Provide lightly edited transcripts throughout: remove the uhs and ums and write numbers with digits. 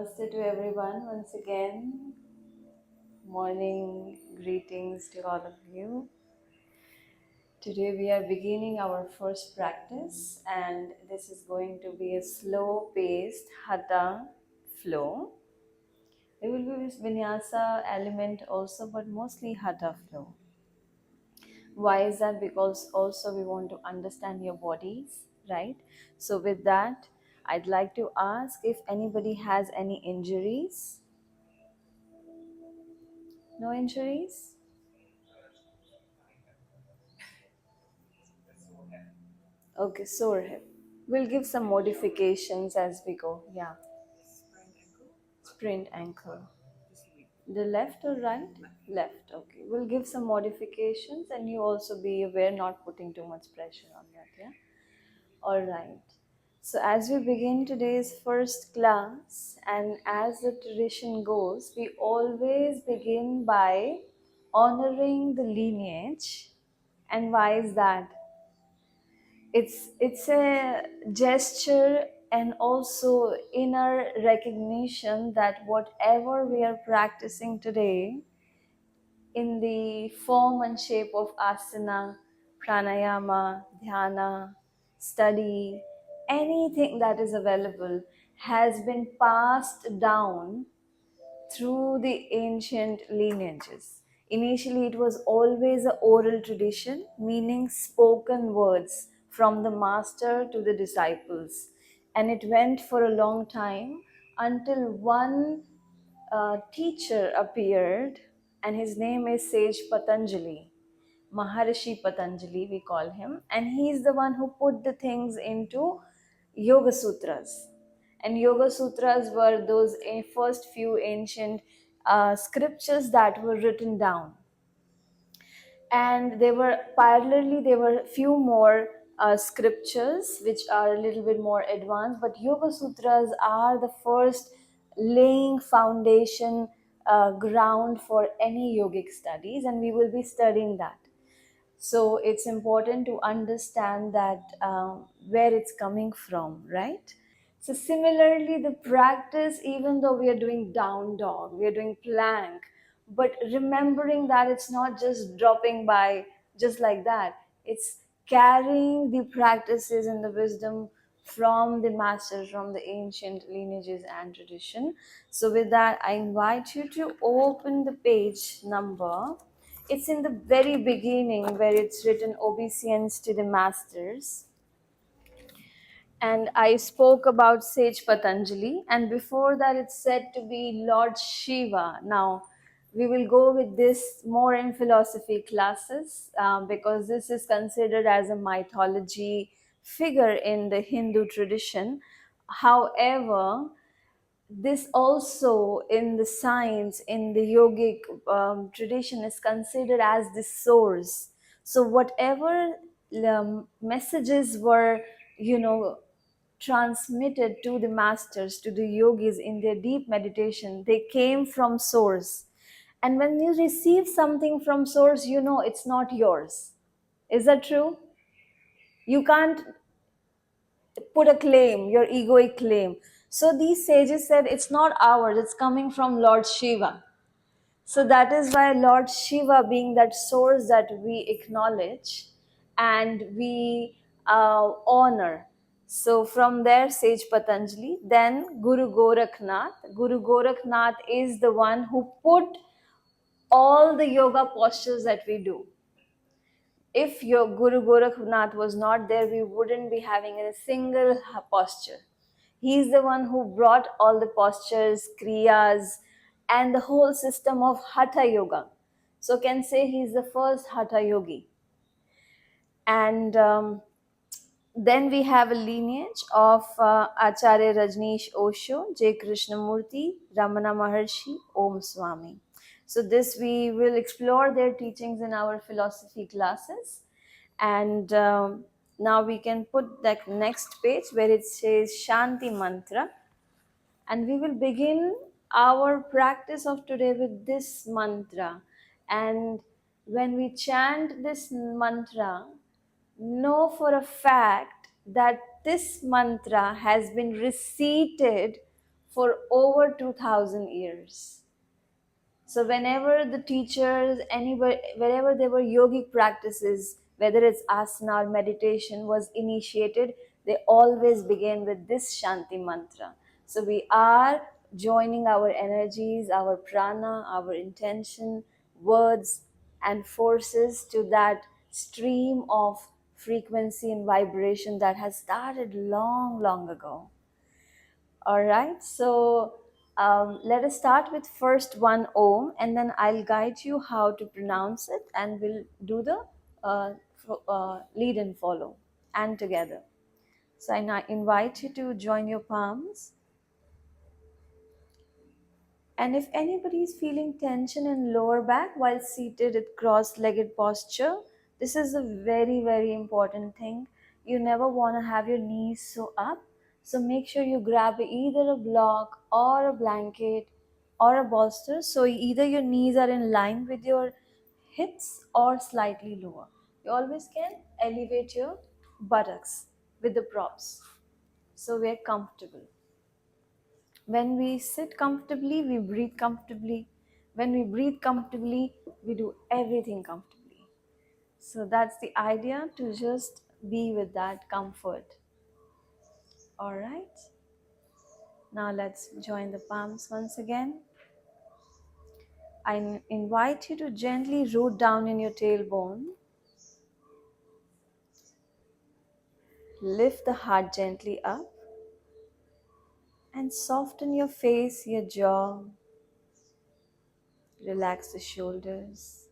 Namaste to everyone once again. Morning greetings to all of you. Today we are beginning our first practice, and this is going to be a slow paced Hatha flow. There will be Vinyasa element also, but mostly Hatha flow. Why is that? Because also we want to understand your bodies, right? So with that, I'd like to ask if anybody has any injuries. No injuries? Okay, sore hip. We'll give some modifications as we go. Yeah. Sprained ankle. The left or right? Left. Okay. We'll give some modifications and you also be aware not putting too much pressure on that. Yeah. All right. So as we begin today's first class, and as the tradition goes, we always begin by honoring the lineage. And why is that? It's a gesture and also inner recognition that whatever we are practicing today in the form and shape of asana, pranayama, dhyana, study, anything that is available has been passed down through the ancient lineages. Initially, it was always an oral tradition, meaning spoken words from the master to the disciples. And it went for a long time until one teacher appeared, and his name is Sage Patanjali. Maharishi Patanjali, we call him, and he's the one who put the things into Yoga Sutras. And Yoga Sutras were those first few ancient scriptures that were written down. And they were parallelly, there were few more scriptures which are a little bit more advanced, but Yoga Sutras are the first laying foundation ground for any yogic studies, and we will be studying that. So it's important to understand that where it's coming from, right? So similarly, the practice, even though we are doing down dog, we are doing plank, but remembering that it's not just dropping by just like that. It's carrying the practices and the wisdom from the masters, from the ancient lineages and tradition. So with that, I invite you to open the page number. It's in the very beginning where it's written obeisance to the masters. And I spoke about Sage Patanjali, and before that it's said to be Lord Shiva. Now, we will go with this more in philosophy classes because this is considered as a mythology figure in the Hindu tradition. However, this also in the science, in the yogic tradition, is considered as the source. So whatever messages were, transmitted to the masters, to the yogis in their deep meditation, they came from source. And when you receive something from source, it's not yours. Is that true? You can't put a claim, your egoic claim. So these sages said it's not ours, it's coming from Lord Shiva. So that is why Lord Shiva, being that source that we acknowledge and we honor. So from there, Sage Patanjali, then Guru Gorakhnath. Guru Gorakhnath is the one who put all the yoga postures that we do. If your Guru Gorakhnath was not there, we wouldn't be having a single posture. He's the one who brought all the postures, kriyas, and the whole system of Hatha Yoga. So can say he's the first Hatha Yogi. And then we have a lineage of Acharya Rajneesh Osho, J. Krishnamurti, Ramana Maharshi, Om Swami. So this we will explore their teachings in our philosophy classes. And now we can put that next page where it says Shanti Mantra. And we will begin our practice of today with this mantra. And when we chant this mantra, know for a fact that this mantra has been recited for over 2000 years. So whenever the teachers, anywhere, wherever there were yogic practices, whether it's asana or meditation was initiated, they always begin with this Shanti mantra. So we are joining our energies, our prana, our intention, words and forces to that stream of frequency and vibration that has started long, long ago. All right, so let us start with first one Om, and then I'll guide you how to pronounce it, and we'll do the lead and follow and together. So I now invite you to join your palms. And if anybody is feeling tension in lower back while seated at cross-legged posture, this is a very, very important thing. You never want to have your knees so up. So make sure you grab either a block or a blanket or a bolster. So either your knees are in line with your hips or slightly lower. You always can elevate your buttocks with the props. So we're comfortable. When we sit comfortably, we breathe comfortably. When we breathe comfortably, we do everything comfortably. So that's the idea, to just be with that comfort. All right. Now let's join the palms once again. I invite you to gently root down in your tailbone. Lift the heart gently up and soften your face, your jaw. Relax the shoulders.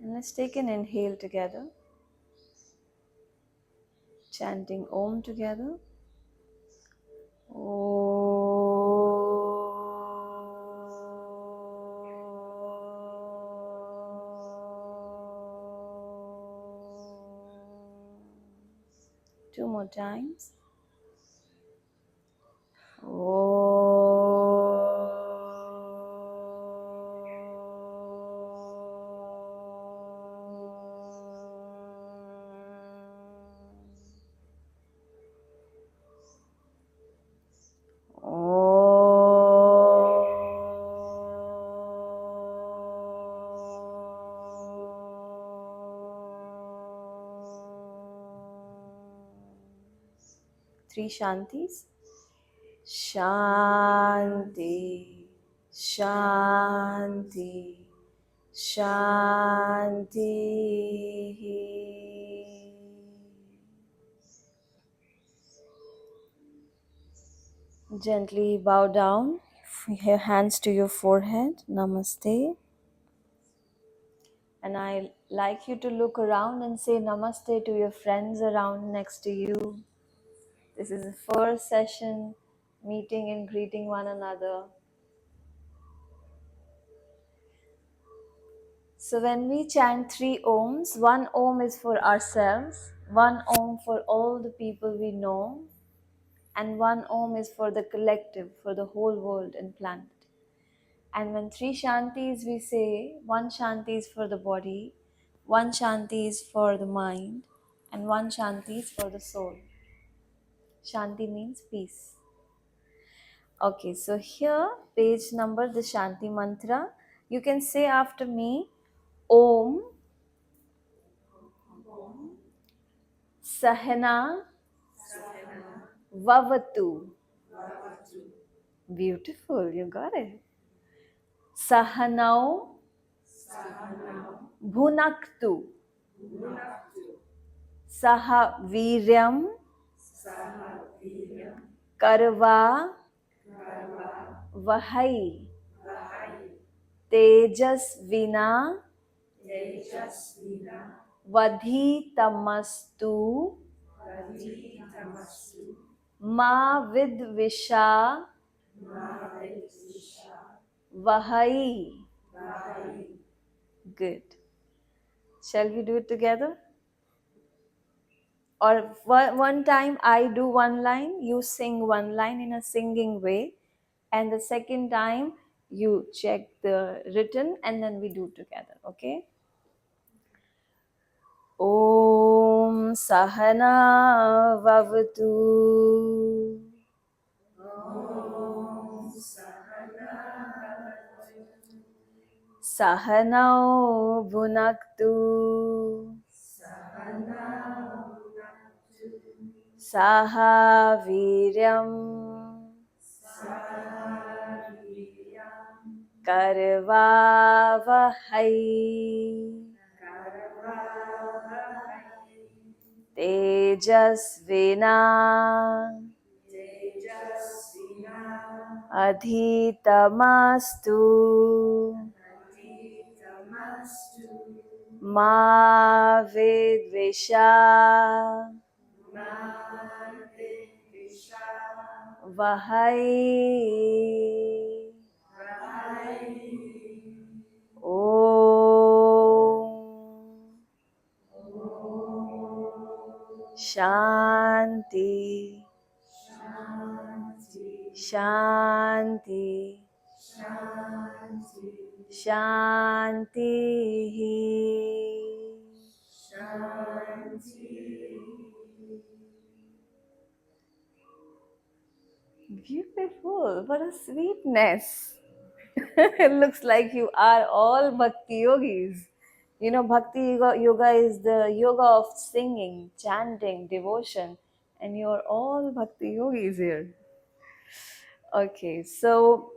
And let's take an inhale together, chanting Om together. Two more times. Three Shantis. Shanti, Shanti, Shanti. Gently bow down, your hands to your forehead. Namaste. And I like you to look around and say namaste to your friends around next to you. This is the first session, meeting and greeting one another. So when we chant three Oms, one Om is for ourselves, one Om for all the people we know, and one Om is for the collective, for the whole world and planet. And when three Shantis we say, one Shanti is for the body, one Shanti is for the mind, and one Shanti is for the soul. Shanti means peace. Okay, so here, page number, the Shanti mantra. You can say after me, Om Sahana Vavatu. Beautiful, you got it. Sahanau Bhunaktu. Saha Viryam Karva Vahai Tejas Vina Vadhitamastu Ma Vidvisha Vahai. Good. Shall we do it together? Or one time I do one line, you sing one line in a singing way, and the second time you check the written and then we do together, okay? Om Sahana Vavatu Sahanau Bhunaktu Saha Viryam Karvavahai Tejasvina Adhitamastu Ma Vidvisha Vahai Om Shanti Shanti Shanti. Beautiful. What a sweetness. It looks like you are all bhakti yogis. You know, yoga is the yoga of singing, chanting, devotion, and you're all bhakti yogis here. Okay, so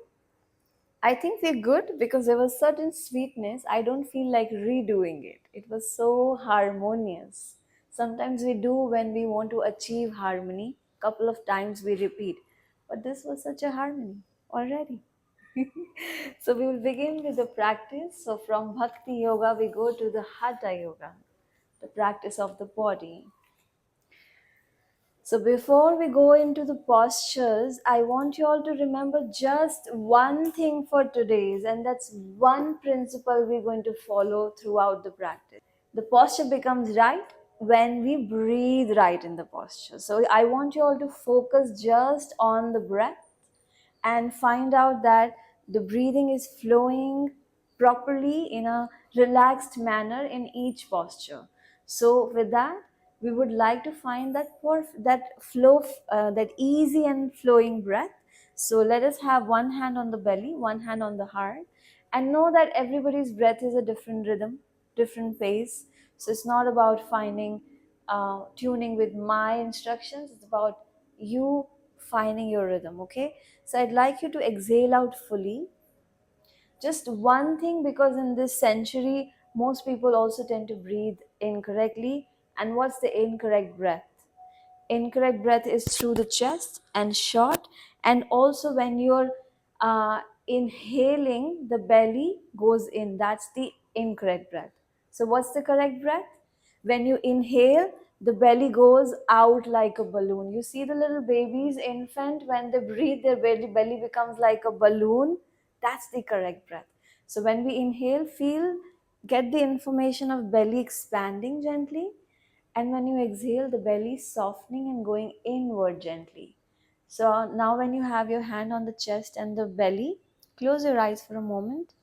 I think we're good because there was certain sweetness. I don't feel like redoing it. It was so harmonious. Sometimes we do when we want to achieve harmony. Couple of times we repeat, but this was such a harmony already. So we will begin with the practice. So from Bhakti Yoga, we go to the Hatha Yoga, the practice of the body. So before we go into the postures, I want you all to remember just one thing for today's, and that's one principle we're going to follow throughout the practice. The posture becomes right when we breathe right in the posture. So I want you all to focus just on the breath and find out that the breathing is flowing properly in a relaxed manner in each posture. So with that, we would like to find that flow, that easy and flowing breath. So let us have one hand on the belly, one hand on the heart, and know that everybody's breath is a different rhythm, different pace. So it's not about finding tuning with my instructions. It's about you finding your rhythm. Okay, so I'd like you to exhale out fully. Just one thing, because in this century most people also tend to breathe incorrectly. And what's the incorrect breath? Incorrect breath is through the chest and short, and also when you're inhaling, the belly goes in. That's the incorrect breath. So what's the correct breath? When you inhale, the belly goes out like a balloon. You see the little babies, infant, when they breathe, their belly becomes like a balloon. That's the correct breath. So when we inhale, get the information of belly expanding gently, and when you exhale, the belly softening and going inward gently. So now when you have your hand on the chest and the belly, close your eyes for a moment.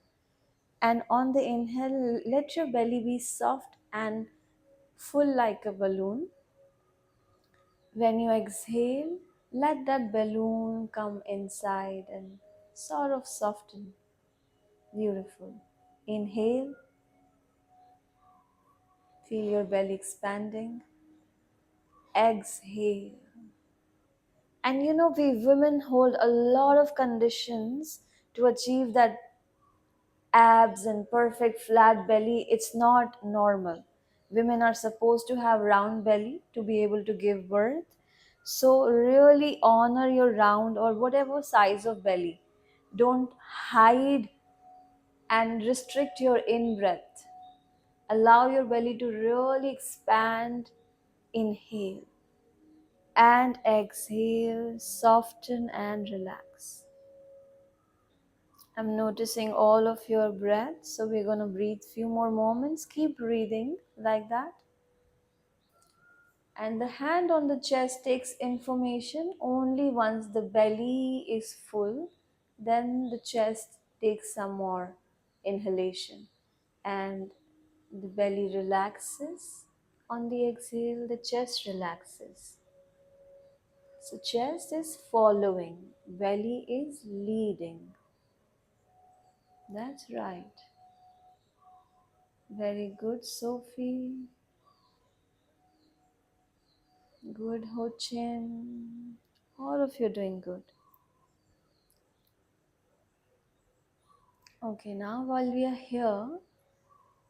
And on the inhale, let your belly be soft and full like a balloon. When you exhale, let that balloon come inside and sort of soften. Beautiful. Inhale, feel your belly expanding. Exhale. And you know, we women hold a lot of conditions to achieve that abs and perfect flat belly. It's not normal. Women are supposed to have round belly to be able to give birth. So really honor your round or whatever size of belly. Don't hide and restrict your in breath. Allow your belly to really expand. Inhale and exhale, soften and relax. I'm noticing all of your breath, so we're going to breathe few more moments. Keep breathing like that. And the hand on the chest takes information only once the belly is full. Then the chest takes some more inhalation. And the belly relaxes. On the exhale, the chest relaxes. So chest is following, belly is leading. That's right. Very good, Sophie. Good, Ho Chin. All of you doing good. Okay, now while we are here,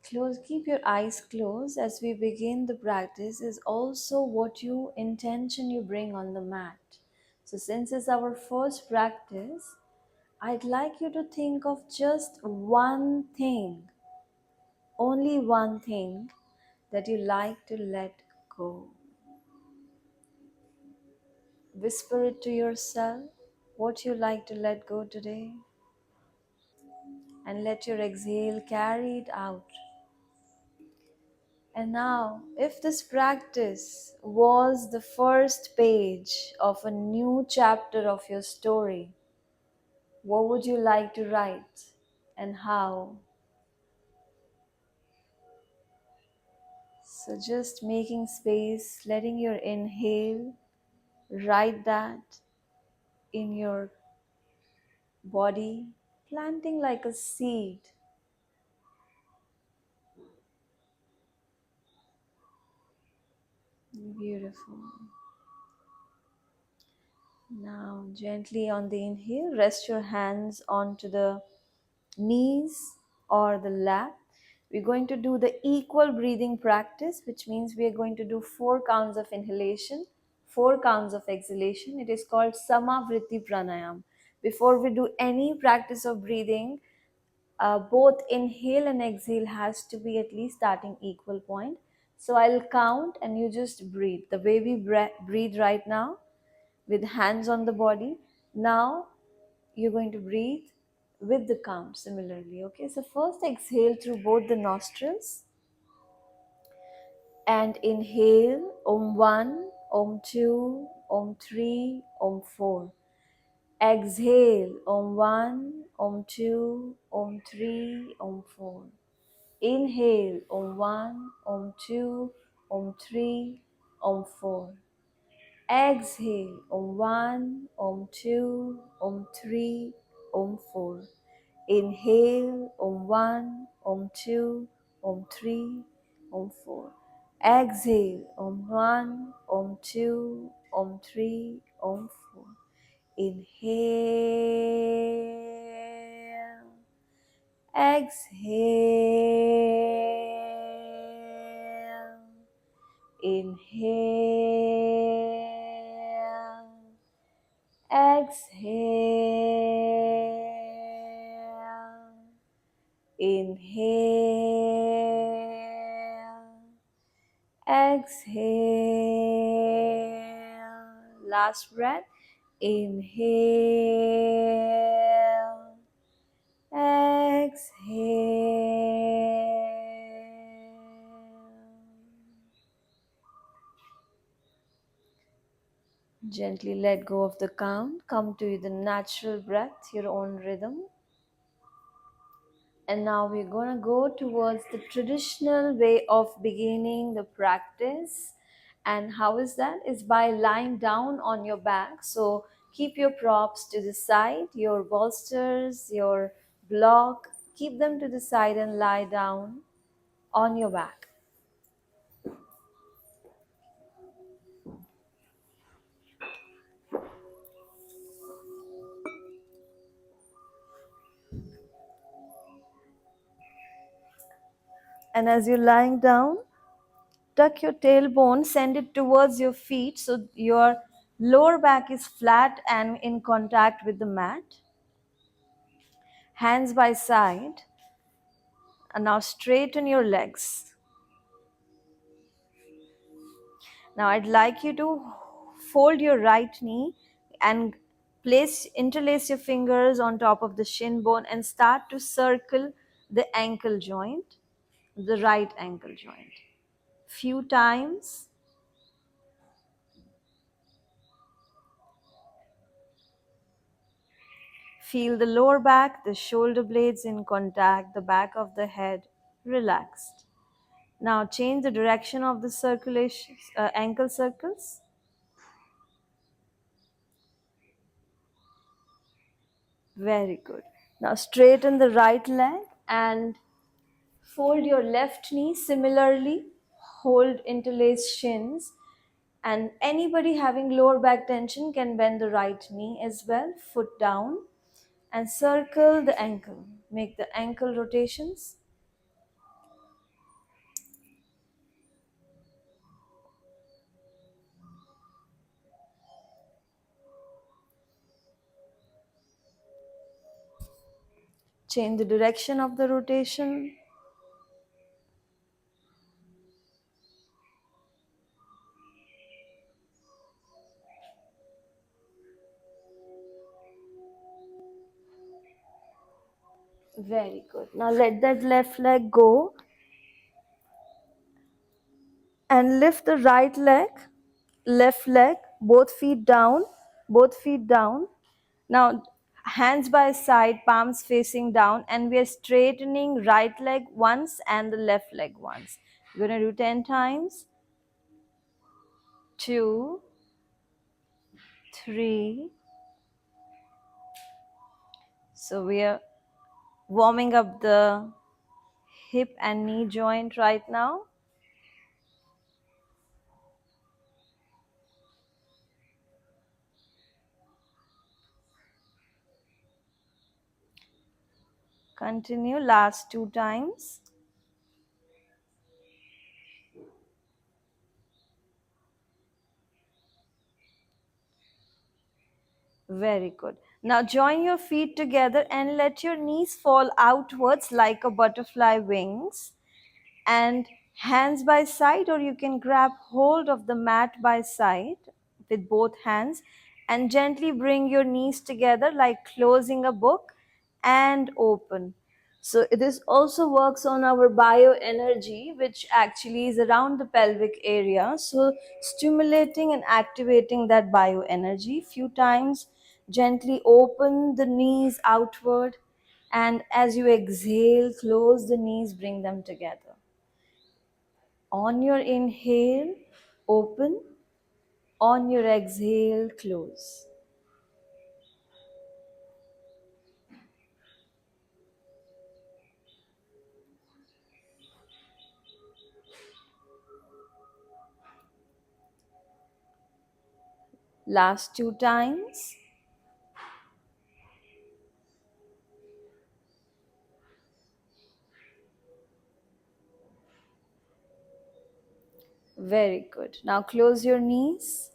keep your eyes closed as we begin the practice is also what you intention you bring on the mat. So since it's our first practice, I'd like you to think of just one thing, only one thing that you like to let go. Whisper it to yourself, what you like to let go today, and let your exhale carry it out. And now, if this practice was the first page of a new chapter of your story, what would you like to write and how? So, just making space, letting your inhale write that in your body, planting like a seed. Beautiful. Now, gently on the inhale, rest your hands onto the knees or the lap. We're going to do the equal breathing practice, which means we are going to do 4 counts of inhalation, 4 counts of exhalation. It is called Samavritti Pranayam. Before we do any practice of breathing, both inhale and exhale has to be at least starting equal point. So I'll count and you just breathe. The way we breathe right now, with hands on the body. Now you're going to breathe with the count similarly. Okay, so first exhale through both the nostrils and inhale Om 1, Om 2, Om 3, Om 4. Exhale Om 1, Om 2, Om 3, Om 4. Inhale Om 1, Om 2, Om 3, Om 4. Exhale Om 1, Om 2, Om 3, Om 4. Inhale Om 1, Om 2, Om 3, Om 4. Exhale Om 1, Om 2, Om 3, Om 4. Inhale. Exhale. Inhale. Exhale. Inhale. Exhale. Last breath. Inhale. Exhale. Gently let go of the count. Come to the natural breath, your own rhythm. And now we're going to go towards the traditional way of beginning the practice. And how is that? Is by lying down on your back. So keep your props to the side, your bolsters, your block, keep them to the side and lie down on your back. And as you're lying down, tuck your tailbone, send it towards your feet so your lower back is flat and in contact with the mat. Hands by side. And now straighten your legs. Now I'd like you to fold your right knee and interlace your fingers on top of the shin bone and start to circle the ankle joint, the right ankle joint. Few times. Feel the lower back, the shoulder blades in contact, the back of the head relaxed. Now change the direction of the circulation, ankle circles. Very good. Now straighten the right leg and Fold your left knee similarly, hold interlaced shins, and anybody having lower back tension can bend the right knee as well, foot down, and circle the ankle. Make the ankle rotations. Change the direction of the rotation. Very good. Now let that left leg go and lift the right leg, left leg, both feet down. Now hands by side, palms facing down, and we are straightening right leg once and the left leg once. We're going to do 10 times. 2, 3. So we are warming up the hip and knee joint right now. Continue, last 2 times. Very good. Now join your feet together and let your knees fall outwards like a butterfly wings, and hands by side, or you can grab hold of the mat by side with both hands and gently bring your knees together like closing a book and open. So this also works on our bioenergy, which actually is around the pelvic area. So stimulating and activating that bioenergy. Few times, gently open the knees outward, and as you exhale, close the knees, bring them together. On your inhale, open. On your exhale, close. Last 2 times. Very good. Now close your knees.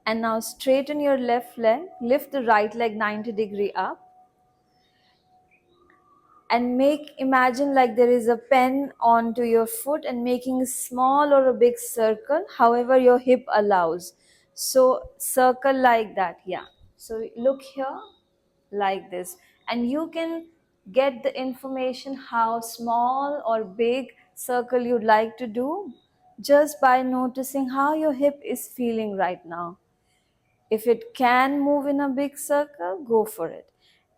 And now straighten your left leg. Lift the right leg 90-degree up. And imagine like there is a pen onto your foot and making a small or a big circle, however your hip allows. So circle like that, yeah. So look here like this, and you can get the information how small or big circle you'd like to do just by noticing how your hip is feeling right now. If it can move in a big circle, go for it.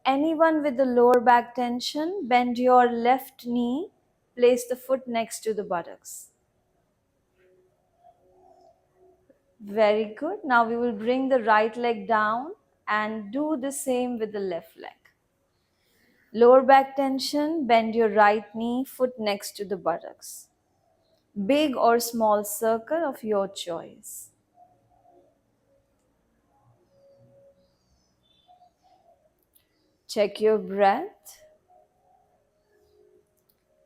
Anyone with the lower back tension, bend your left knee, place the foot next to the buttocks. Very good. Now we will bring the right leg down and do the same with the left leg. Lower back tension, bend your right knee, foot next to the buttocks. Big or small circle of your choice. Check your breath.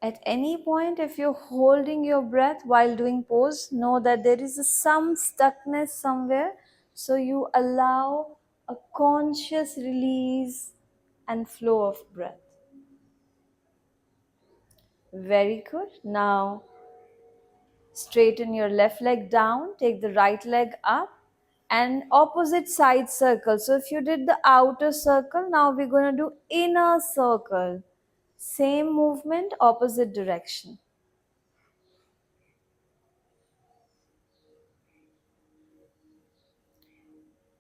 At any point, if you're holding your breath while doing pose, know that there is some stuckness somewhere. So you allow a conscious release and flow of breath. Very good. Now, straighten your left leg down, take the right leg up, and opposite side circle. So if you did the outer circle, now we're going to do inner circle. Same movement, opposite direction.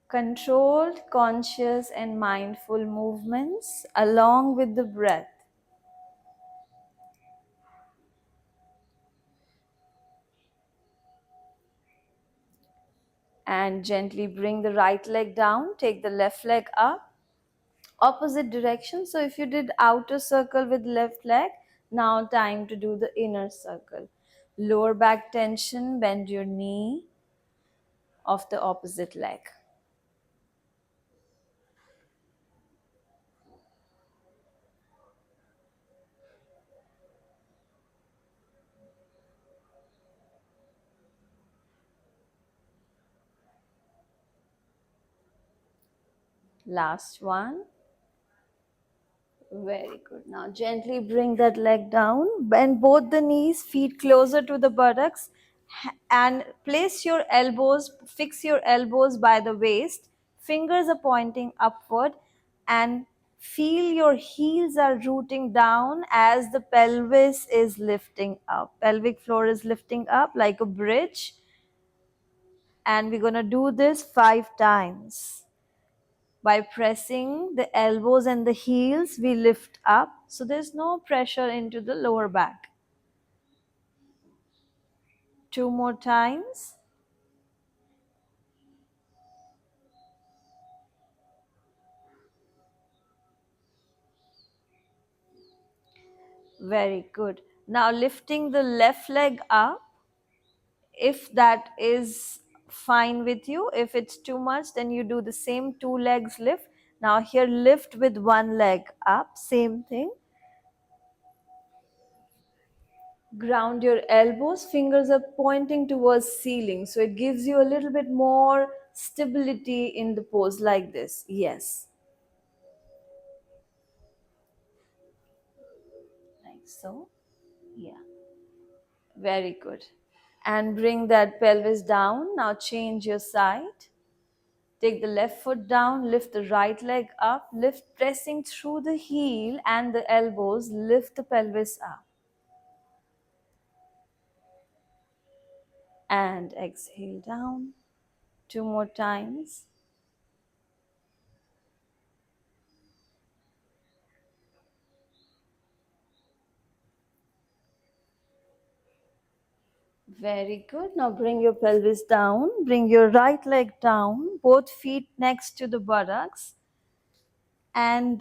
Controlled, conscious, and mindful movements along with the breath. And gently bring the right leg down, take the left leg up, opposite direction. So if you did outer circle with left leg, Now time to do the inner circle. Lower back tension, bend your knee of the opposite leg. Last one. Very good. Now gently bring that leg down. Bend both the knees, feet closer to the buttocks, and place your elbows, fix your elbows by the waist. Fingers are pointing upward, and feel your heels are rooting down as the pelvis is lifting up. Pelvic floor is lifting up like a bridge. And we're going to do this 5 times. By pressing the elbows and the heels, we lift up. So there's no pressure into the lower back. 2 more times. Very good. Now lifting the left leg up. If that is fine with you, if it's too much, then you do the same 2 legs lift. Now here lift with 1 leg up, same thing. Ground your elbows, fingers are pointing towards ceiling, so it gives you a little bit more stability in the pose like this. Yes, like so. Yeah, very good. And bring that pelvis down. Now change your side. Take the left foot down, lift the right leg up, lift, pressing through the heel and the elbows, lift the pelvis up. And exhale down. 2 more times. Very good. Now bring your pelvis down. Bring your right leg down, both feet next to the buttocks. And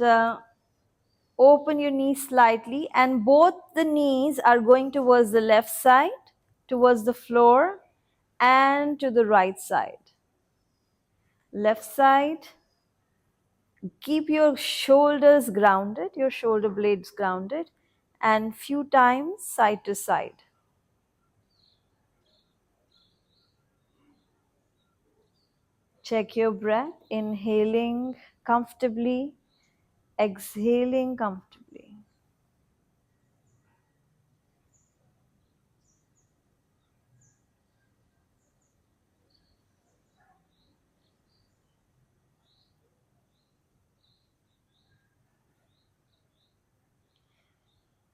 open your knees slightly. And both the knees are going towards the left side, towards the floor, and to the right side. Left side. Keep your shoulders grounded, your shoulder blades grounded. And few times side to side. Check your breath, inhaling comfortably, exhaling comfortably.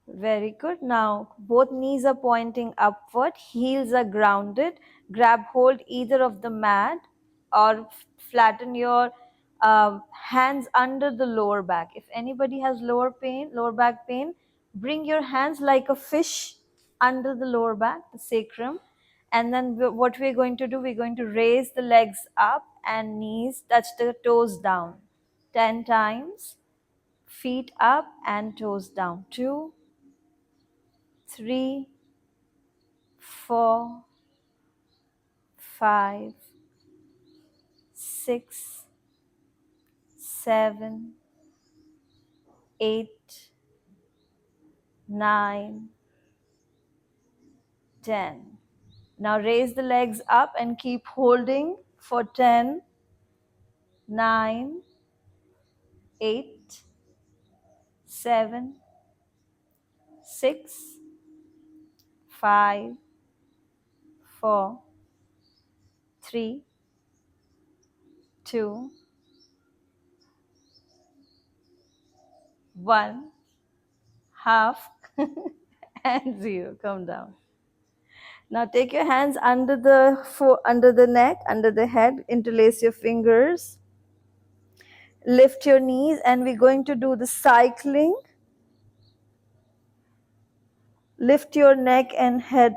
Very good. Now both knees are pointing upward, heels are grounded. Grab hold either of the mat or flatten your hands under the lower back. If anybody has lower back pain, bring your hands like a fish under the lower back, the sacrum. And then what we're going to do, we're going to raise the legs up and knees touch the toes down. 10 times. Feet up and toes down. 2, 3, 4, 5, 6, 7, 8, 9, 10. Now raise the legs up and keep holding for 10, 9, 8, 7, 6, 5, 4, 3, 2, 1, half, and 0. Come down. Now take your hands under under the neck, under the head, interlace your fingers. Lift your knees and we're going to do the cycling. Lift your neck and head,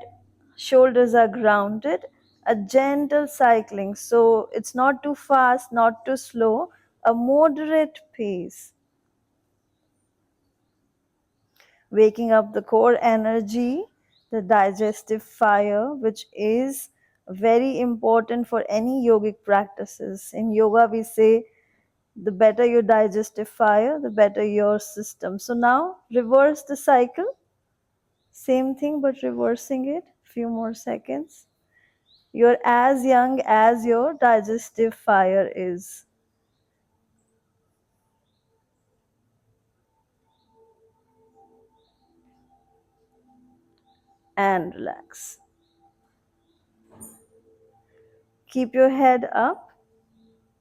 shoulders are grounded. A gentle cycling, so it's not too fast, not too slow, a moderate pace. waking up the core energy, the digestive fire, which is very important for any yogic practices. In yoga, we say the better your digestive fire, the better your system. So now reverse the cycle. Same thing, but reversing it. Few more seconds. You're as young as your digestive fire is. And relax. Keep your head up.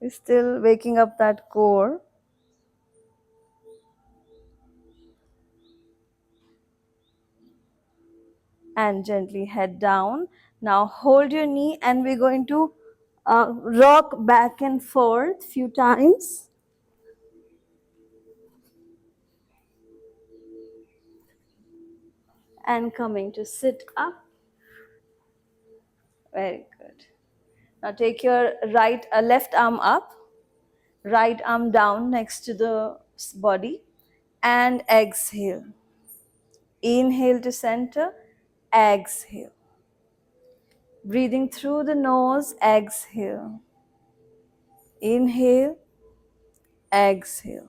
You're still waking up that core. And gently head down. Now hold your knee and we're going to rock back and forth few times. And coming to sit up. Very good. Now take your left arm up, right arm down next to the body, and exhale. Inhale to center, exhale. Breathing through the nose, exhale. Inhale, exhale.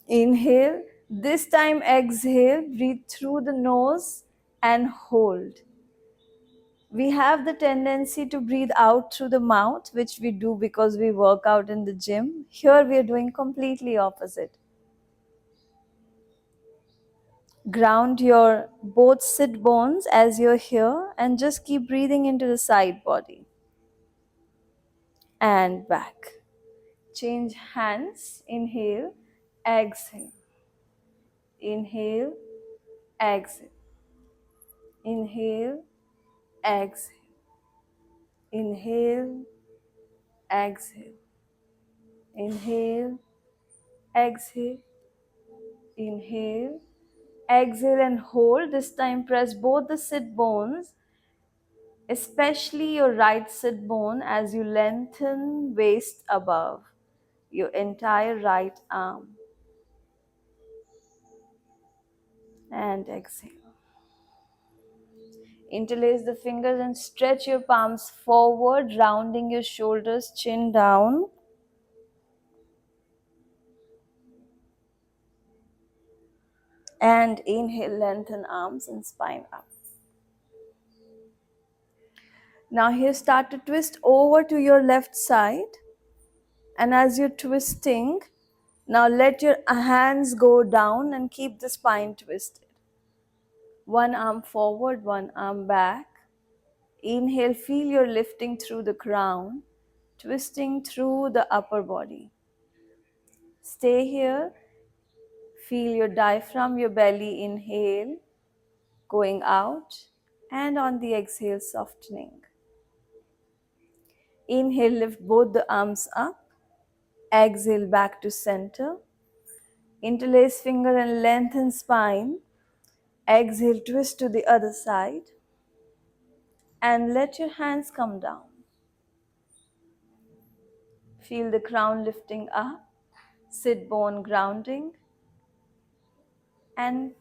Inhale. This time exhale, breathe through the nose and hold. We have the tendency to breathe out through the mouth, which we do because we work out in the gym. Here we are doing completely opposite. Ground your both sit bones as you're here and just keep breathing into the side body. And back. Change hands. Inhale, exhale. Inhale, exhale. Inhale, exhale. Inhale, exhale. Inhale, exhale. Inhale, exhale and hold. This time press both the sit bones, especially your right sit bone as you lengthen waist above your entire right arm. And exhale. Interlace the fingers and stretch your palms forward, rounding your shoulders, chin down. And inhale, lengthen arms and spine up. Now here start to twist over to your left side. And as you're twisting, now let your hands go down and keep the spine twisted. One arm forward, one arm back. Inhale, feel your lifting through the crown, twisting through the upper body. Stay here. Feel your diaphragm, your belly, inhale, going out, and on the exhale, softening. Inhale, lift both the arms up. Exhale, back to center. Interlace finger and lengthen spine. Exhale, twist to the other side. And let your hands come down. Feel the crown lifting up, sit bone grounding, and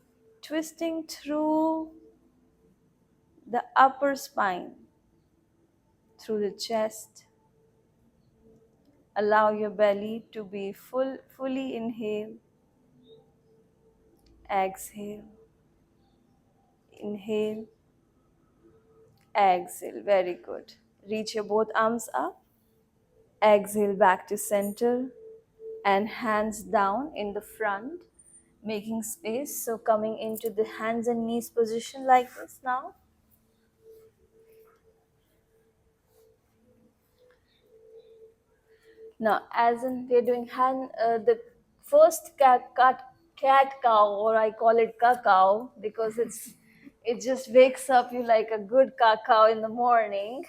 twisting through the upper spine, through the chest. Allow your belly to be fully inhale, exhale, inhale, exhale. Very good. Reach your both arms up, exhale back to center, and hands down in the front, making space. So coming into the hands and knees position like this now. Now, as in we're doing the first cat cow, or I call it cacao because it just wakes up you like a good cacao in the morning.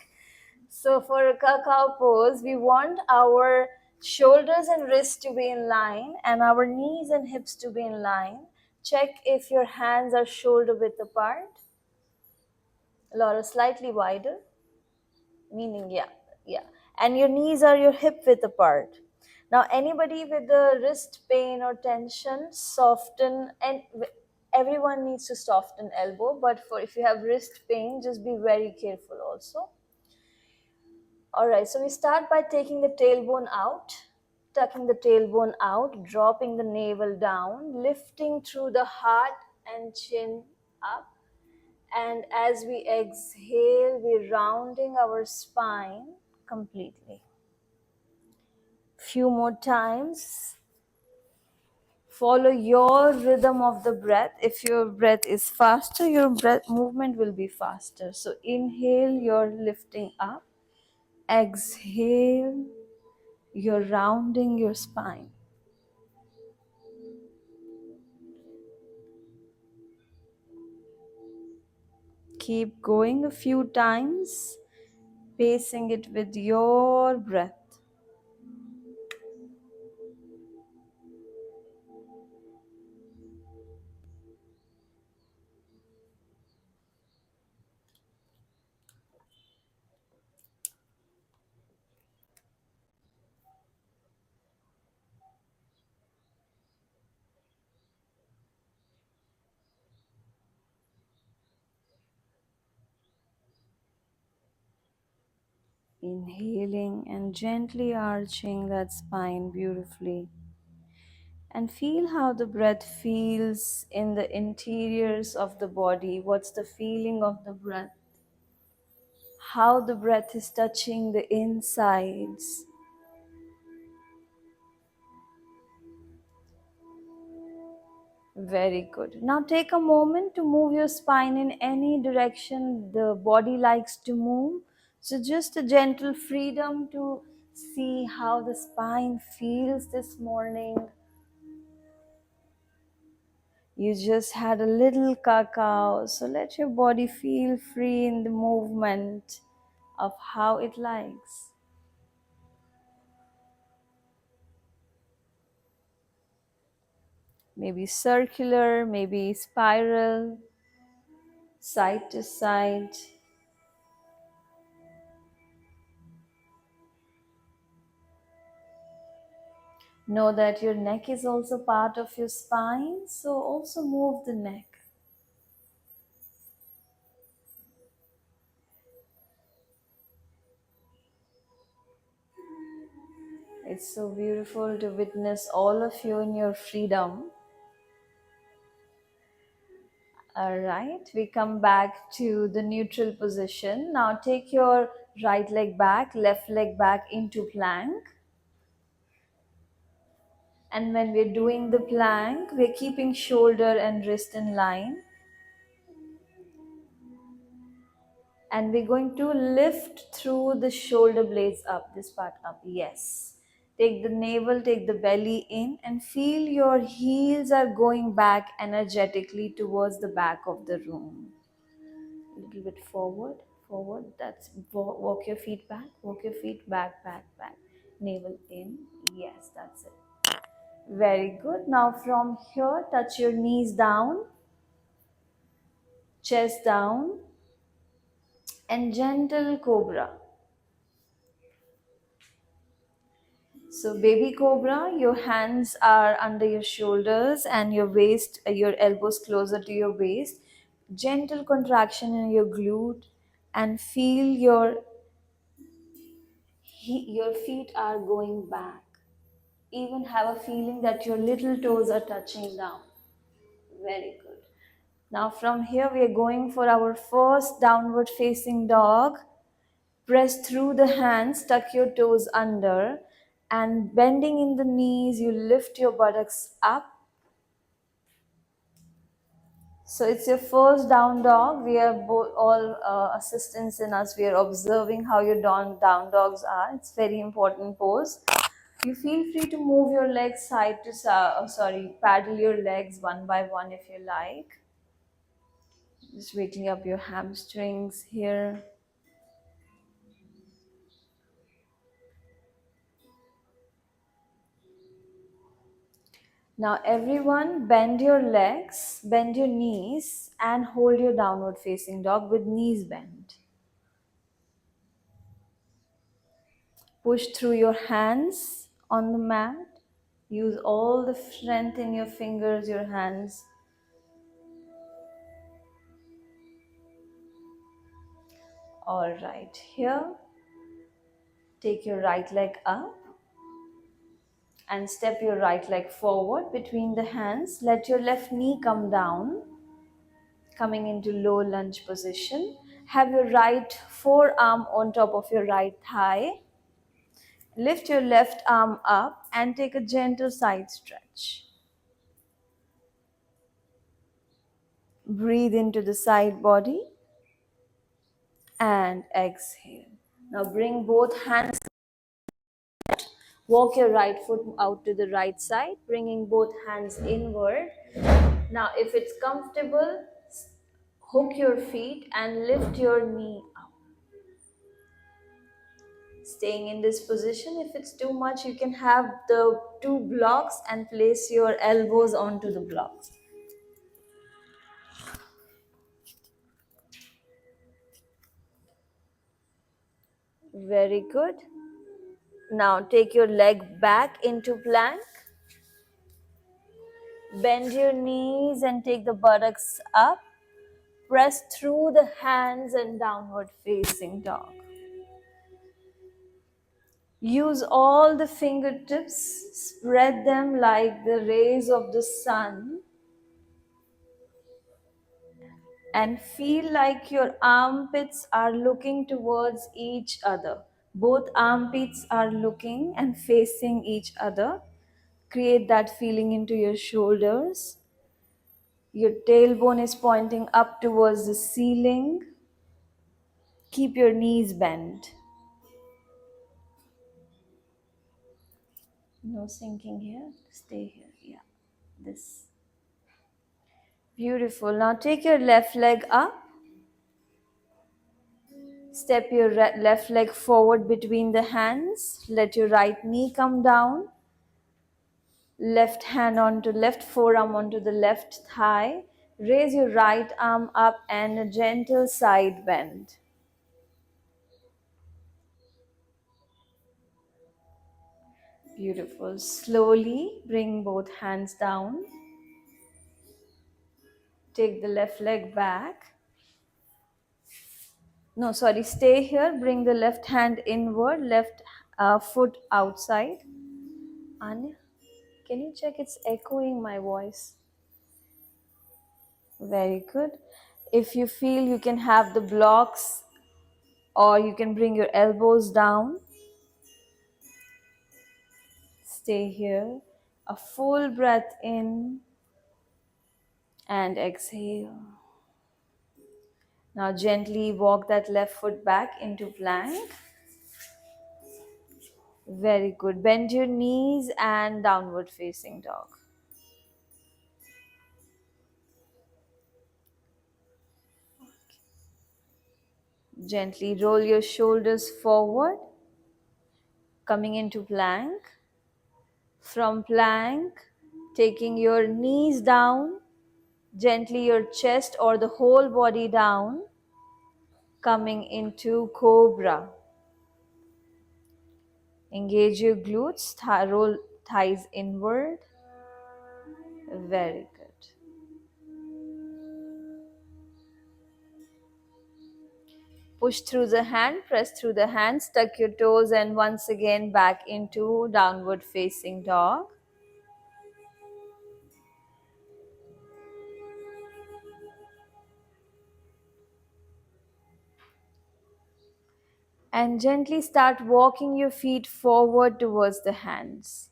So for a cacao pose, we want our shoulders and wrists to be in line and our knees and hips to be in line. Check if your hands are shoulder width apart or slightly wider, meaning yeah. And your knees are your hip width apart. Now, anybody with the wrist pain or tension, soften and everyone needs to soften elbow, but for if you have wrist pain, just be very careful also. All right, so we start by taking the tailbone out, tucking the tailbone out, dropping the navel down, lifting through the heart and chin up. And as we exhale, we're rounding our spine completely. Few more times. Follow your rhythm of the breath. If your breath is faster, your breath movement will be faster. So inhale, you're lifting up. Exhale, you're rounding your spine. Keep going a few times, pacing it with your breath. Inhaling and gently arching that spine beautifully. And feel how the breath feels in the interiors of the body. What's the feeling of the breath? How the breath is touching the insides. Very good. Now take a moment to move your spine in any direction the body likes to move. So just a gentle freedom to see how the spine feels this morning. You just had a little cacao, so let your body feel free in the movement of how it likes. Maybe circular, maybe spiral, side to side. Know that your neck is also part of your spine, so also move the neck. It's so beautiful to witness all of you in your freedom. All right, we come back to the neutral position. Now take your right leg back, left leg back into plank. And when we're doing the plank, we're keeping shoulder and wrist in line. And we're going to lift through the shoulder blades up, this part up, yes. Take the navel, take the belly in and feel your heels are going back energetically towards the back of the room. A little bit forward, forward, that's, walk your feet back, walk your feet back, back, back. Navel in, yes, that's it. Very good. Now from here, touch your knees down, chest down, and gentle cobra. So baby cobra, your hands are under your shoulders and your waist, your elbows closer to your waist. Gentle contraction in your glute and feel your feet are going back. Even have a feeling that your little toes are touching down. Very good. Now from here we are going for our first downward facing dog. Press through the hands, tuck your toes under, and bending in the knees, you lift your buttocks up. So it's your first down dog. We are all assistants in us. We are observing how your down dogs are. It's very important pose. You feel free to move your legs side to side. Paddle your legs one by one if you like. Just waking up your hamstrings here. Now everyone bend your legs, bend your knees and hold your downward facing dog with knees bent. Push through your hands on the mat. Use all the strength in your fingers, your hands. All right, here, take your right leg up and step your right leg forward between the hands. Let your left knee come down, coming into low lunge position. Have your right forearm on top of your right thigh. Lift your left arm up and take a gentle side stretch. Breathe into the side body and exhale. Now bring both hands. Walk your right foot out to the right side, bringing both hands inward. Now, if it's comfortable, hook your feet and lift your knee up. Staying in this position, if it's too much, you can have the two blocks and place your elbows onto the blocks. Very good. Now take your leg back into plank. Bend your knees and take the buttocks up. Press through the hands and downward facing dog. Use all the fingertips, spread them like the rays of the sun, and feel like your armpits are looking towards each other. Both armpits are looking and facing each other. Create that feeling into your shoulders. Your tailbone is pointing up towards the ceiling. Keep your knees bent. No sinking here. Stay here. Yeah. This. Beautiful. Now take your left leg up. Step your left leg forward between the hands. Let your right knee come down. Left hand onto left forearm onto the left thigh. Raise your right arm up and a gentle side bend. Beautiful. Slowly bring both hands down. Take the left leg back. No, sorry, stay here. Bring the left hand inward, left foot outside. Anya, can you check it's echoing my voice? Very good. If you feel, you can have the blocks or you can bring your elbows down. Stay here. A full breath in and exhale. Now gently walk that left foot back into plank. Very good. Bend your knees and downward facing dog. Gently roll your shoulders forward, coming into plank. From plank, taking your knees down, gently your chest or the whole body down, coming into cobra. Engage your glutes, roll thighs inward. Very good. Push through the hand, press through the hands, tuck your toes and once again back into downward facing dog. And gently start walking your feet forward towards the hands.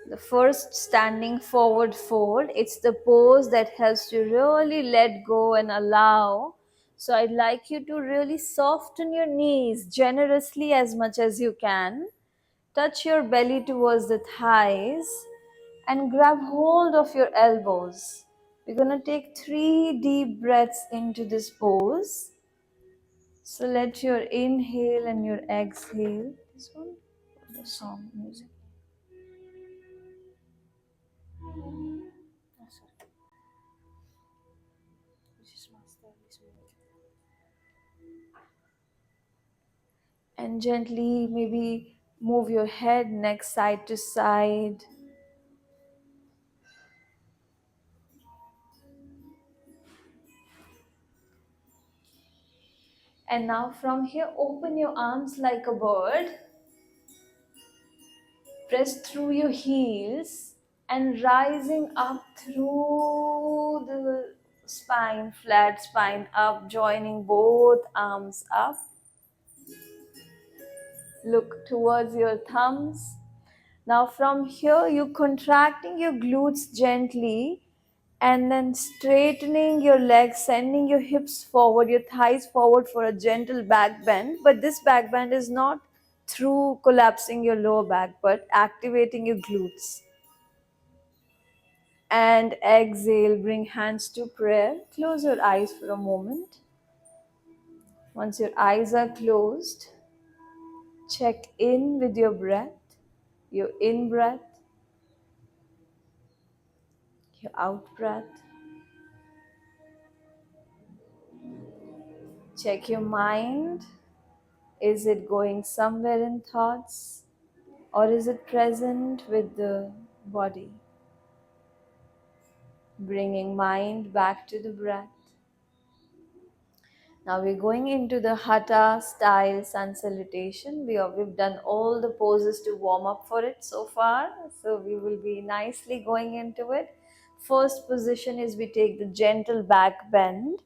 The first standing forward fold, it's the pose that helps you really let go and allow. So I'd like you to really soften your knees generously as much as you can. Touch your belly towards the thighs and grab hold of your elbows. We're going to take 3 deep breaths into this pose. So let your inhale and your exhale. This one, the song music. And gently maybe move your head, neck side to side. And now from here, open your arms like a bird. Press through your heels and rising up through the spine, flat spine up, joining both arms up. Look towards your thumbs. Now from here, you're contracting your glutes gently and then straightening your legs, sending your hips forward, your thighs forward for a gentle back bend. But this back bend is not through collapsing your lower back, but activating your glutes. And exhale, bring hands to prayer. Close your eyes for a moment. Once your eyes are closed, check in with your breath, your in breath, your out breath. Check your mind. Is it going somewhere in thoughts, or is it present with the body? Bringing mind back to the breath. Now we're going into the Hatha style sun salutation. We've done all the poses to warm up for it so far. So we will be nicely going into it. First position is we take the gentle back bend.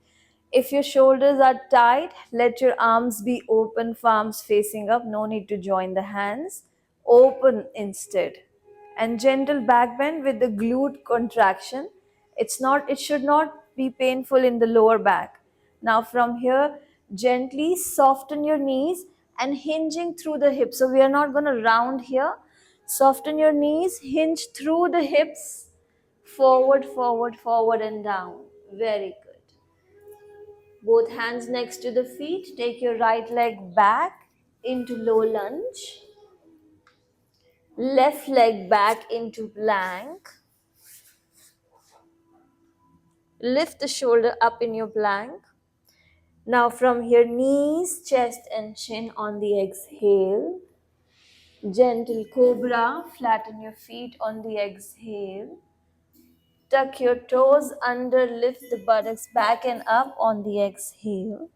If your shoulders are tight, let your arms be open, palms facing up. No need to join the hands. Open instead. And gentle back bend with the glute contraction. It should not be painful in the lower back. Now from here, gently soften your knees and hinging through the hips. So we are not going to round here. Soften your knees, hinge through the hips, forward, forward, forward and down. Very good. Both hands next to the feet. Take your right leg back into low lunge. Left leg back into plank. Lift the shoulder up in your plank. Now from here, knees, chest and chin on the exhale. Gentle cobra, flatten your feet on the exhale. Tuck your toes under, lift the buttocks back and up on the exhale.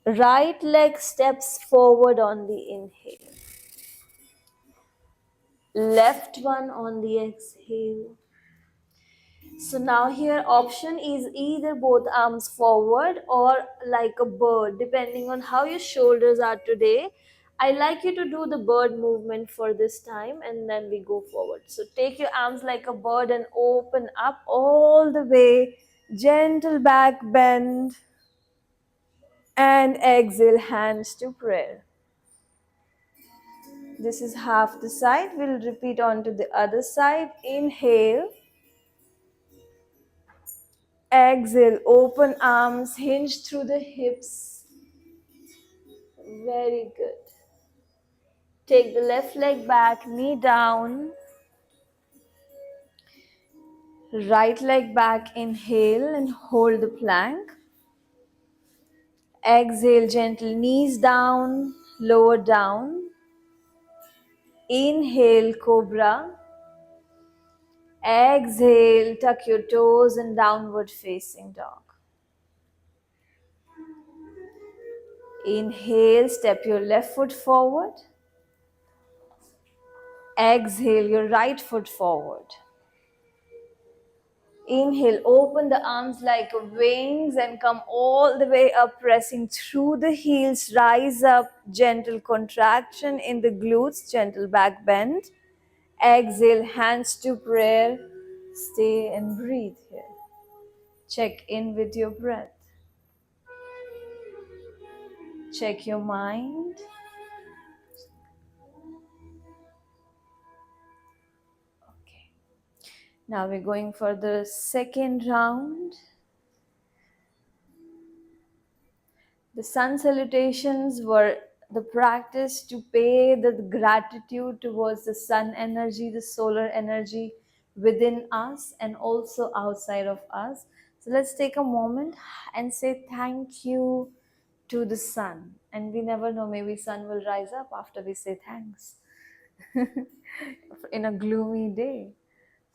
Right leg steps forward on the inhale. Left one on the exhale. So now here option is either both arms forward or like a bird, depending on how your shoulders are today. I like you to do the bird movement for this time and then we go forward. So take your arms like a bird and open up all the way. Gentle back bend and exhale, hands to prayer. This is half the side. We'll repeat on to the other side. Inhale. Exhale, open arms, hinge through the hips. Very good. Take the left leg back, knee down. Right leg back, inhale and hold the plank. Exhale, gentle, knees down, lower down. Inhale, cobra. Exhale, tuck your toes and downward facing dog. Inhale, step your left foot forward. Exhale, your right foot forward. Inhale, open the arms like wings and come all the way up, pressing through the heels. Rise up, gentle contraction in the glutes, gentle back bend. Exhale, hands to prayer. Stay and breathe here. Check in with your breath. Check your mind. Okay. Now we're going for the second round. The sun salutations were the practice to pay the gratitude towards the sun energy, the solar energy within us and also outside of us. So let's take a moment and say thank you to the sun. And we never know, maybe sun will rise up after we say thanks in a gloomy day.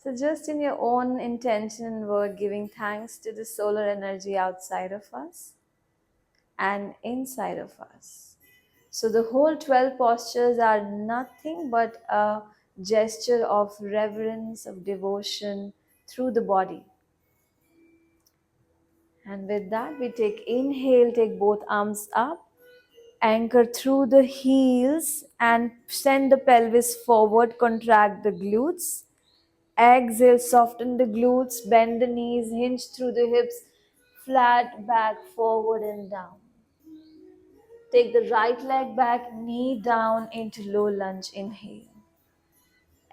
So just in your own intention and word, giving thanks to the solar energy outside of us. and inside of us. So the whole 12 postures are nothing but a gesture of reverence, of devotion through the body. And with that, we take inhale, take both arms up, anchor through the heels and send the pelvis forward, contract the glutes. Exhale, soften the glutes, bend the knees, hinge through the hips, flat back, forward and down. Take the right leg back, knee down into low lunge, inhale.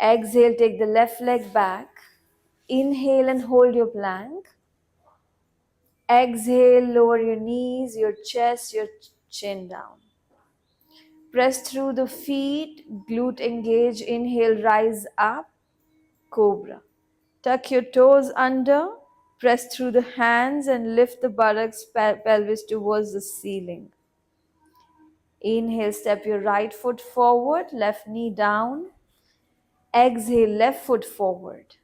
Exhale, take the left leg back. Inhale and hold your plank. Exhale, lower your knees, your chest, your chin down. Press through the feet, glute engage, inhale, rise up, cobra. Tuck your toes under, press through the hands and lift the buttocks, pelvis towards the ceiling. Inhale, step your right foot forward, left knee down. Exhale, left foot forward.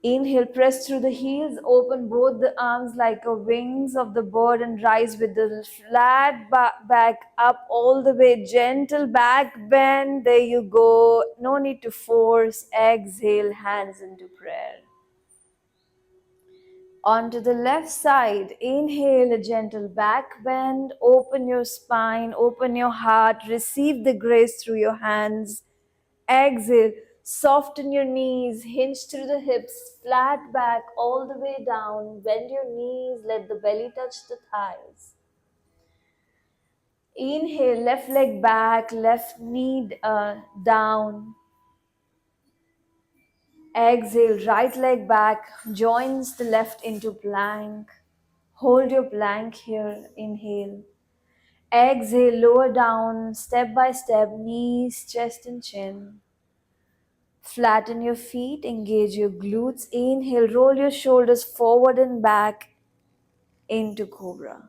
Inhale, press through the heels, open both the arms like a wings of the bird and rise with the flat back up all the way. Gentle back bend. There you go. No need to force. Exhale, hands into prayer. Onto the left side, inhale a gentle back bend, open your spine, open your heart, receive the grace through your hands. Exhale, soften your knees, hinge through the hips, flat back all the way down, bend your knees, let the belly touch the thighs. Inhale, left leg back, left knee down. Exhale, right leg back, joins the left into plank. Hold your plank here, inhale. Exhale, lower down, step by step, knees, chest and chin. Flatten your feet, engage your glutes. Inhale, roll your shoulders forward and back into cobra.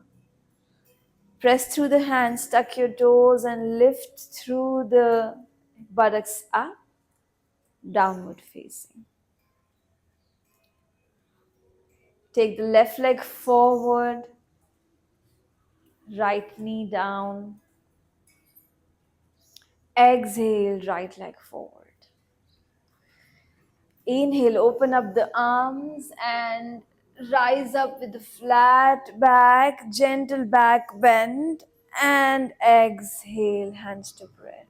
Press through the hands, tuck your toes and lift through the buttocks up, downward facing. Take the left leg forward, right knee down. Exhale, right leg forward. Inhale, open up the arms and rise up with a flat back, gentle back bend, and exhale, hands to prayer.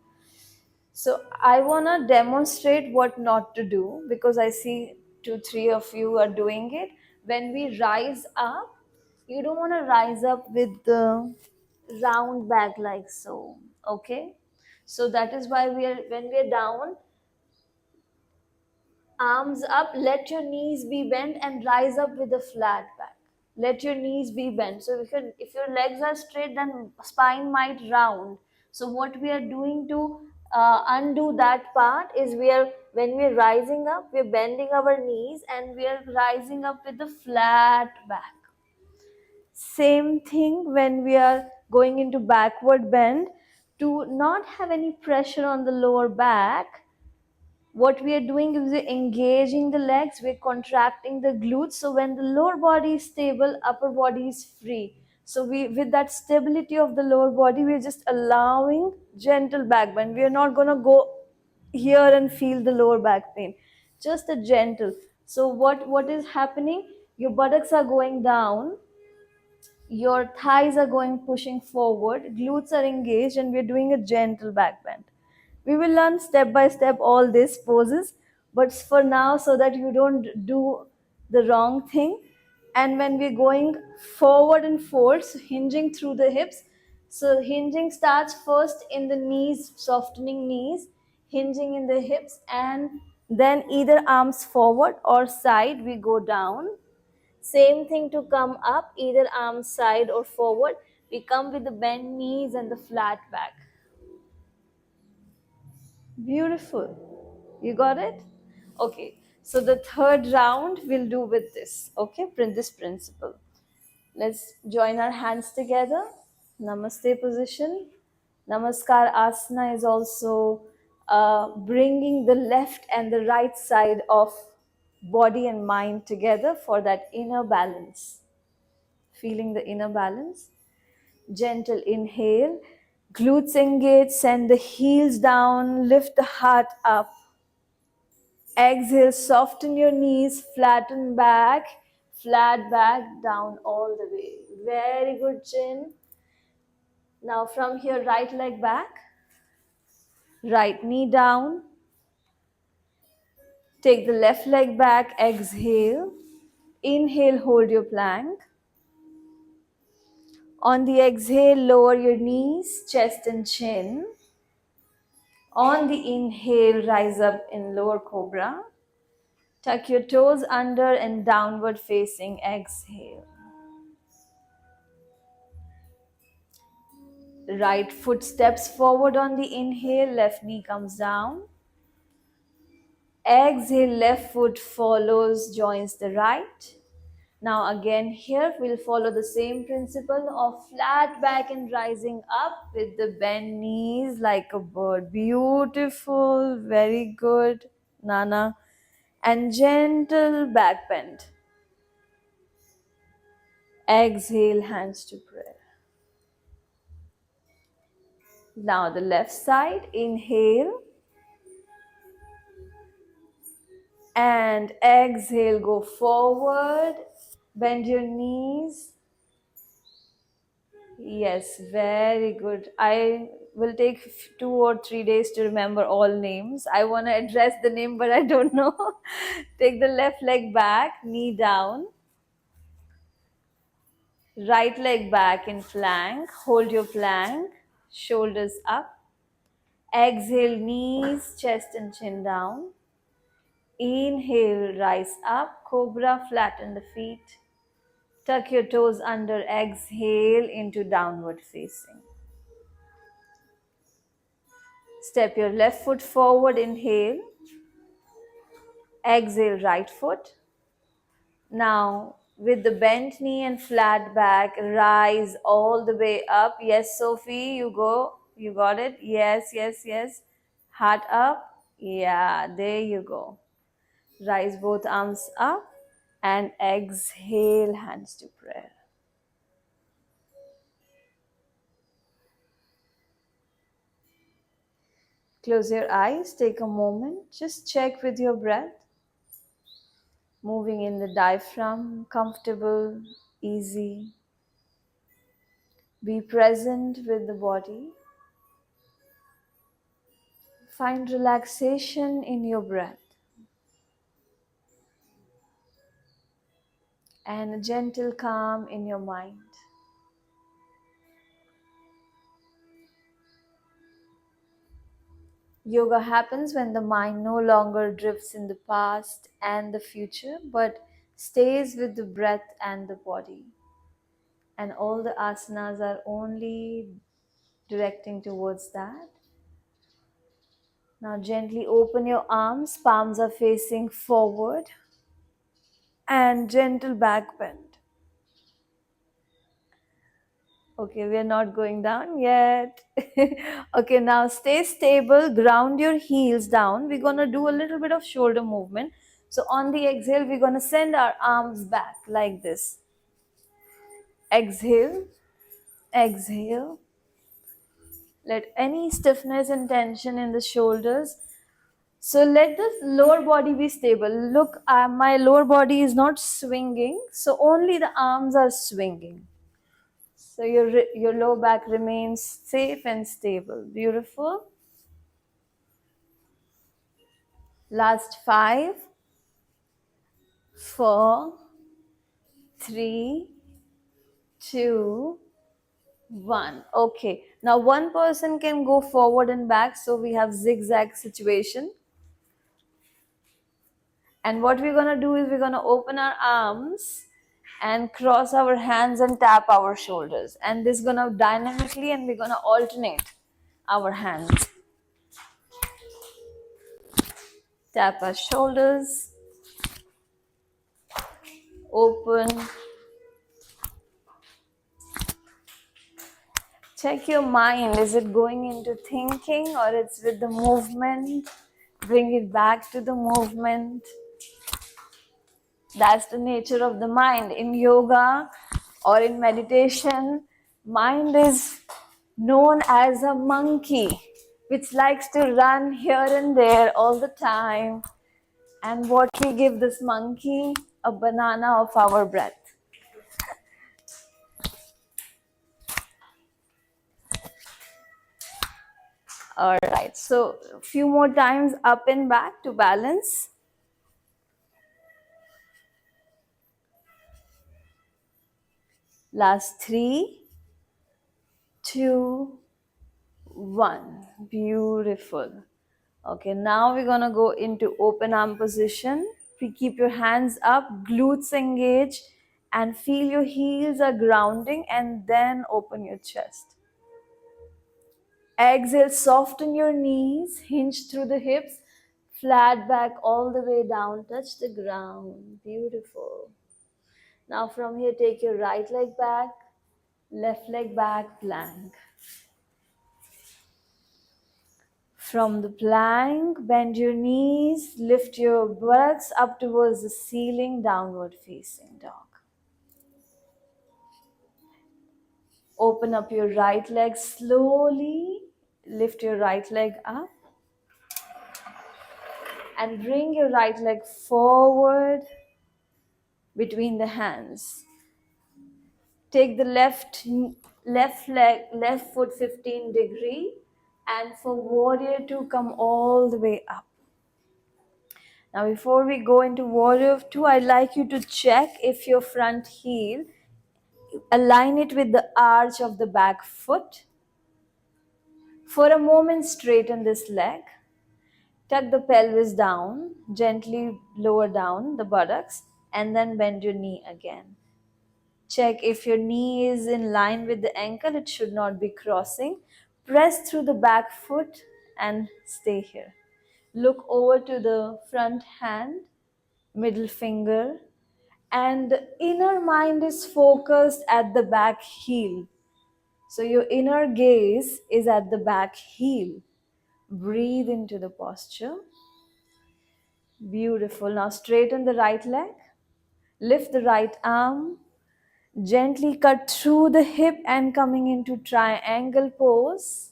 So I want to demonstrate what not to do because I see 2-3 of you are doing it. When we rise up, you don't want to rise up with the round back like so, okay? So that is why when we are down, arms up, let your knees be bent and rise up with a flat back. Let your knees be bent. So if your legs are straight, then spine might round. So what we are doing to undo that part is when we are rising up, we are bending our knees and we are rising up with a flat back. Same thing when we are going into backward bend, to not have any pressure on the lower back. What we are doing is we're engaging the legs, we're contracting the glutes. So when the lower body is stable, upper body is free. So with that stability of the lower body, we're just allowing gentle back bend. We are not going to go here and feel the lower back pain. Just a gentle. So what is happening? Your buttocks are going down, your thighs are going pushing forward, glutes are engaged, and we're doing a gentle back bend. We will learn step by step all these poses, but for now, so that you don't do the wrong thing. And when we're going forward and forward, so hinging through the hips, so hinging starts first in the knees, softening knees, hinging in the hips, and then either arms forward or side, we go down. Same thing to come up, either arms side or forward. We come with the bent knees and the flat back. Beautiful. You got it? Okay. So the third round we'll do with this. Okay, this principle. Let's join our hands together. Namaste position. Namaskar asana is also bringing the left and the right side of body and mind together for that inner balance. feeling the inner balance. Gentle inhale, glutes engage, send the heels down, lift the heart up. Exhale, soften your knees, flatten back, flat back, down all the way. Very good, chin. Now from here, right leg back, right knee down. Take the left leg back, exhale. Inhale, hold your plank. On the exhale, lower your knees, chest and chin. On the inhale, rise up in lower cobra. Tuck your toes under and downward facing exhale. Right foot steps forward on the inhale, left knee comes down. Exhale, left foot follows, joins the right. Now again here we'll follow the same principle of flat back and rising up with the bent knees like a bird. Beautiful, very good, Nana. And gentle back bend. Exhale, hands to prayer. Now the left side, inhale. And exhale, go forward. Bend your knees. Yes, very good. I will take 2 or 3 days to remember all names. I want to address the name, but I don't know. Take the left leg back, knee down. Right leg back in plank. Hold your plank. Shoulders up. Exhale, knees, chest and chin down. Inhale, rise up. Cobra, flatten the feet. Tuck your toes under. Exhale into downward facing. Step your left foot forward, inhale. Exhale, right foot. Now, with the bent knee and flat back, rise all the way up. Yes, Sophie, you go. You got it? Yes, yes, yes. Heart up. Yeah, there you go. Rise both arms up and exhale, hands to prayer. Close your eyes, take a moment, just check with your breath. Moving in the diaphragm, comfortable, easy. Be present with the body. Find relaxation in your breath and a gentle calm in your mind. Yoga happens when the mind no longer drifts in the past and the future, but stays with the breath and the body. And all the asanas are only directing towards that. Now gently open your arms, palms are facing forward, and gentle back bend. Okay, we are not going down yet. Okay, now stay stable, ground your heels down. We're going to do a little bit of shoulder movement. So on the exhale, we're going to send our arms back like this. Exhale, exhale. Let any stiffness and tension in the shoulders. So let the lower body be stable. Look, my lower body is not swinging. So only the arms are swinging. So your low back remains safe and stable. Beautiful. Last 5, 4, 3, 2, 1. Okay. Now one person can go forward and back. So we have zigzag situation. And what we're going to do is we're going to open our arms and cross our hands and tap our shoulders. And this is going to dynamically, and we're going to alternate our hands. Tap our shoulders. Open. Check your mind. Is it going into thinking or it's with the movement? Bring it back to the movement. That's the nature of the mind. In yoga, Or in meditation, mind is known as a monkey, which likes to run here and there all the time. And what we give this monkey? A banana of our breath. All right, so a few more times up and back to balance. Last 3, 2, 1. Beautiful. Okay, now we're gonna go into open arm position. Keep your hands up, glutes engage, and feel your heels are grounding, and then open your chest. Exhale, soften your knees, hinge through the hips, flat back all the way down, touch the ground. Beautiful. Now from here, take your right leg back, left leg back, plank. From the plank, bend your knees, lift your buttocks up towards the ceiling, downward facing dog. Open up your right leg slowly, lift your right leg up, and bring your right leg forward between the hands. Take the left foot 15 degree, and for warrior 2, come all the way up. Now before we go into warrior 2, I'd like you to check if your front heel, align it with the arch of the back foot. For a moment, straighten this leg. Tuck the pelvis down, gently lower down the buttocks, and then bend your knee again. Check if your knee is in line with the ankle, it should not be crossing. Press through the back foot and stay here. Look over to the front hand, middle finger, and the inner mind is focused at the back heel. So your inner gaze is at the back heel. Breathe into the posture. Beautiful. Now straighten the right leg. Lift the right arm. Gently cut through the hip and coming into triangle pose.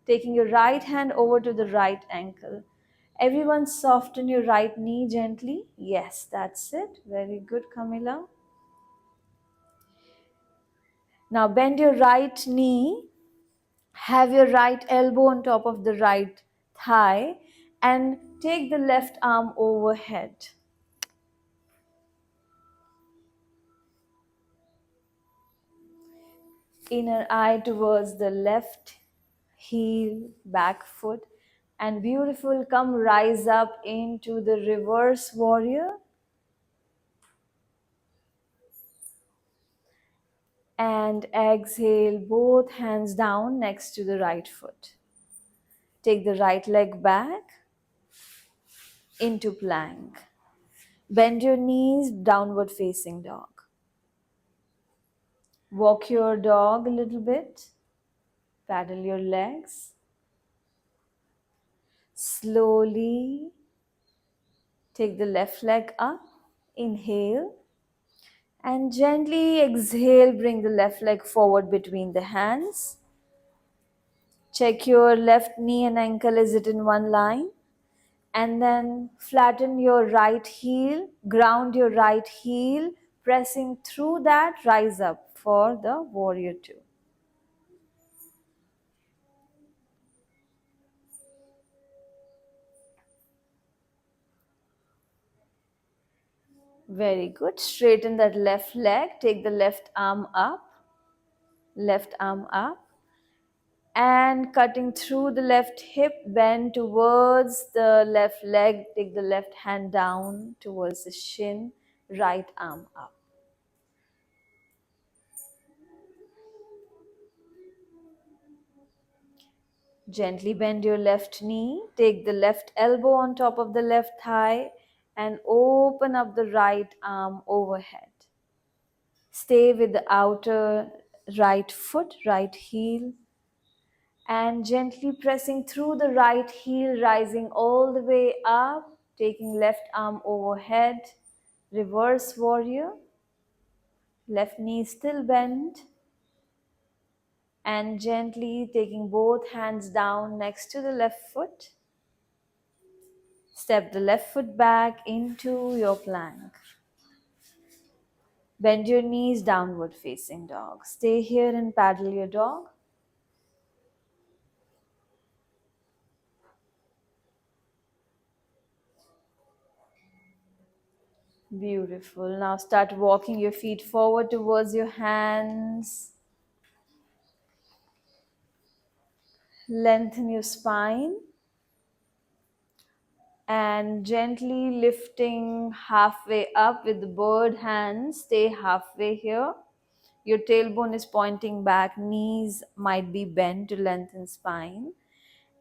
Taking your right hand over to the right ankle. Everyone soften your right knee gently. Yes, that's it. Very good, Camilla. Now bend your right knee. Have your right elbow on top of the right thigh and take the left arm overhead. Inner eye towards the left heel, back foot, and beautiful. Come rise up into the reverse warrior. And exhale, both hands down next to the right foot. Take the right leg back into plank. Bend your knees, downward facing dog. Walk your dog a little bit. Paddle your legs. Slowly take the left leg up. Inhale. And gently exhale, bring the left leg forward between the hands. Check your left knee and ankle, is it in one line? And then flatten your right heel, ground your right heel, pressing through that, rise up for the warrior 2. Very good. Straighten that left leg, take the left arm up, and cutting through the left hip, bend towards the left leg, take the left hand down towards the shin, right arm up. Gently bend your left knee, take the left elbow on top of the left thigh and open up the right arm overhead. Stay with the outer right foot, right heel, and gently pressing through the right heel, rising all the way up, taking left arm overhead, reverse warrior. Left knee still bent, and gently taking both hands down next to the left foot. Step the left foot back into your plank. Bend your knees, downward facing dog. Stay here and paddle your dog. Beautiful. Now start walking your feet forward towards your hands. Lengthen your spine. And gently lifting halfway up with the bird hands. Stay halfway here. Your tailbone is pointing back. Knees might be bent to lengthen spine.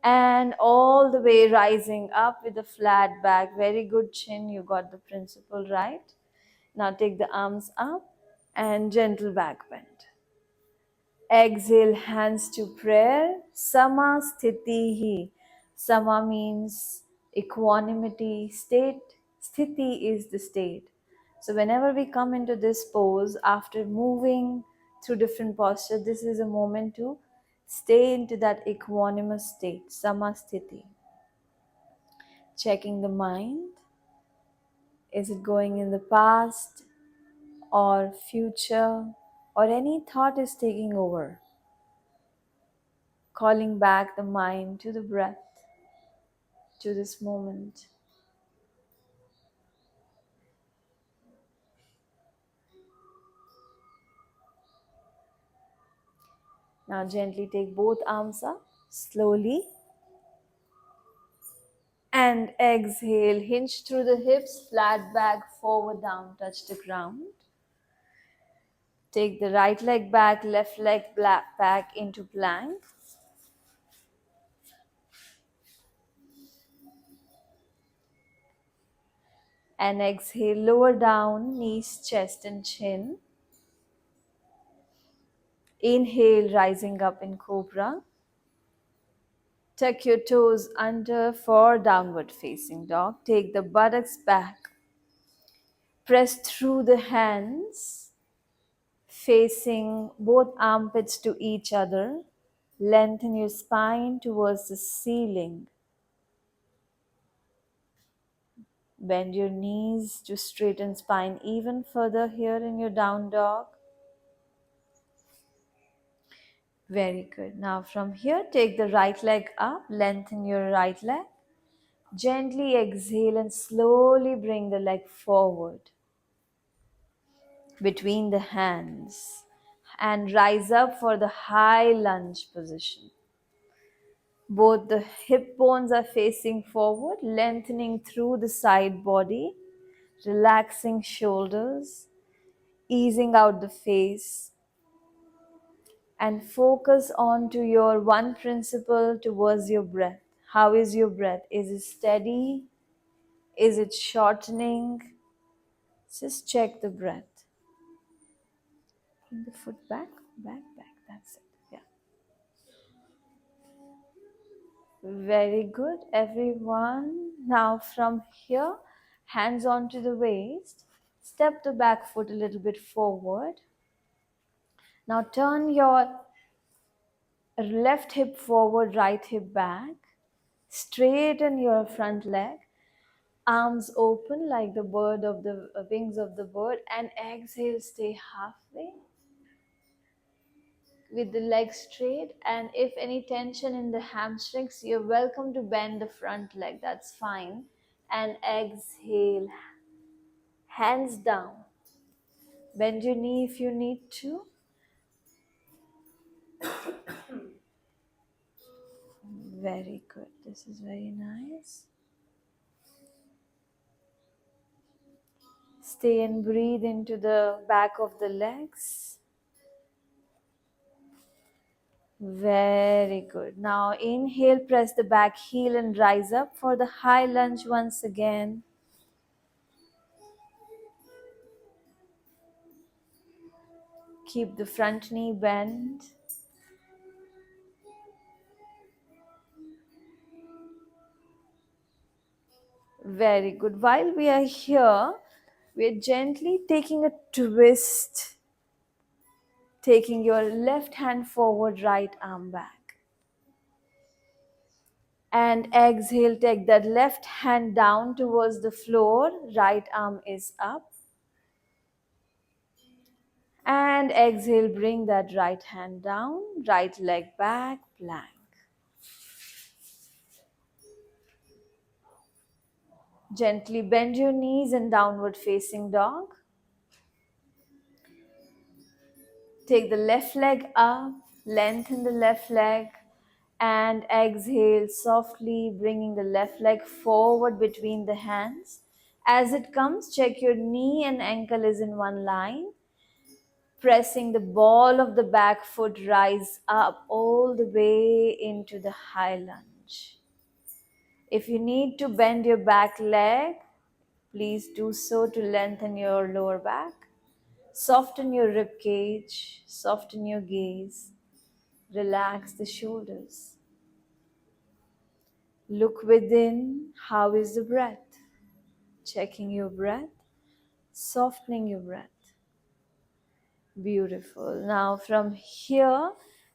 And all the way rising up with a flat back. Very good chin. You got the principle right. Now take the arms up and gentle back bend. Exhale, hands to prayer. Sama sthitihi. Sama means equanimity, state. Sthiti is the state. So whenever we come into this pose, after moving through different postures, this is a moment to stay into that equanimous state, sama sthiti. Checking the mind. Is it going in the past or future, or any thought is taking over? Calling back the mind to the breath, to this moment. Now gently take both arms up, slowly. And exhale, hinge through the hips, flat back, forward down, touch the ground. Take the right leg back, left leg back into plank. And exhale, lower down, knees, chest and chin. Inhale, rising up in cobra. Tuck your toes under for downward facing dog. Take the buttocks back. Press through the hands, facing both armpits to each other. Lengthen your spine towards the ceiling. Bend your knees to straighten spine even further here in your down dog. Very good. Now from here, take the right leg up, lengthen your right leg. Gently exhale and slowly bring the leg forward between the hands and rise up for the high lunge position. Both the hip bones are facing forward, lengthening through the side body, relaxing shoulders, easing out the face, and focus on to your one principle towards your breath. How is your breath? Is it steady? Is it shortening? Just check the breath. Bring the foot back, back, back. That's it. Yeah. Very good, everyone. Now from here, hands onto the waist. Step the back foot a little bit forward. Now turn your left hip forward, right hip back. Straighten your front leg. Arms open like the bird of the wings of the bird, and exhale, stay halfway with the legs straight. And if any tension in the hamstrings, you're welcome to bend the front leg, that's fine. And exhale, hands down. Bend your knee if you need to. Very good, this is very nice. Stay and breathe into the back of the legs. Very good. Now inhale, press the back heel and rise up for the high lunge once again. Keep the front knee bent. Very good. While we are here, we are gently taking a twist Taking your left hand forward, right arm back. And exhale, take that left hand down towards the floor, right arm is up. And exhale, bring that right hand down, right leg back, plank. Gently bend your knees in downward facing dog. Take the left leg up, lengthen the left leg, and exhale softly, bringing the left leg forward between the hands. As it comes, check your knee and ankle is in one line. Pressing the ball of the back foot rise up all the way into the high lunge. If you need to bend your back leg, please do so to lengthen your lower back. Soften your rib cage, soften your gaze, relax the shoulders. Look within, how is the breath? Checking your breath, softening your breath. Beautiful. Now from here,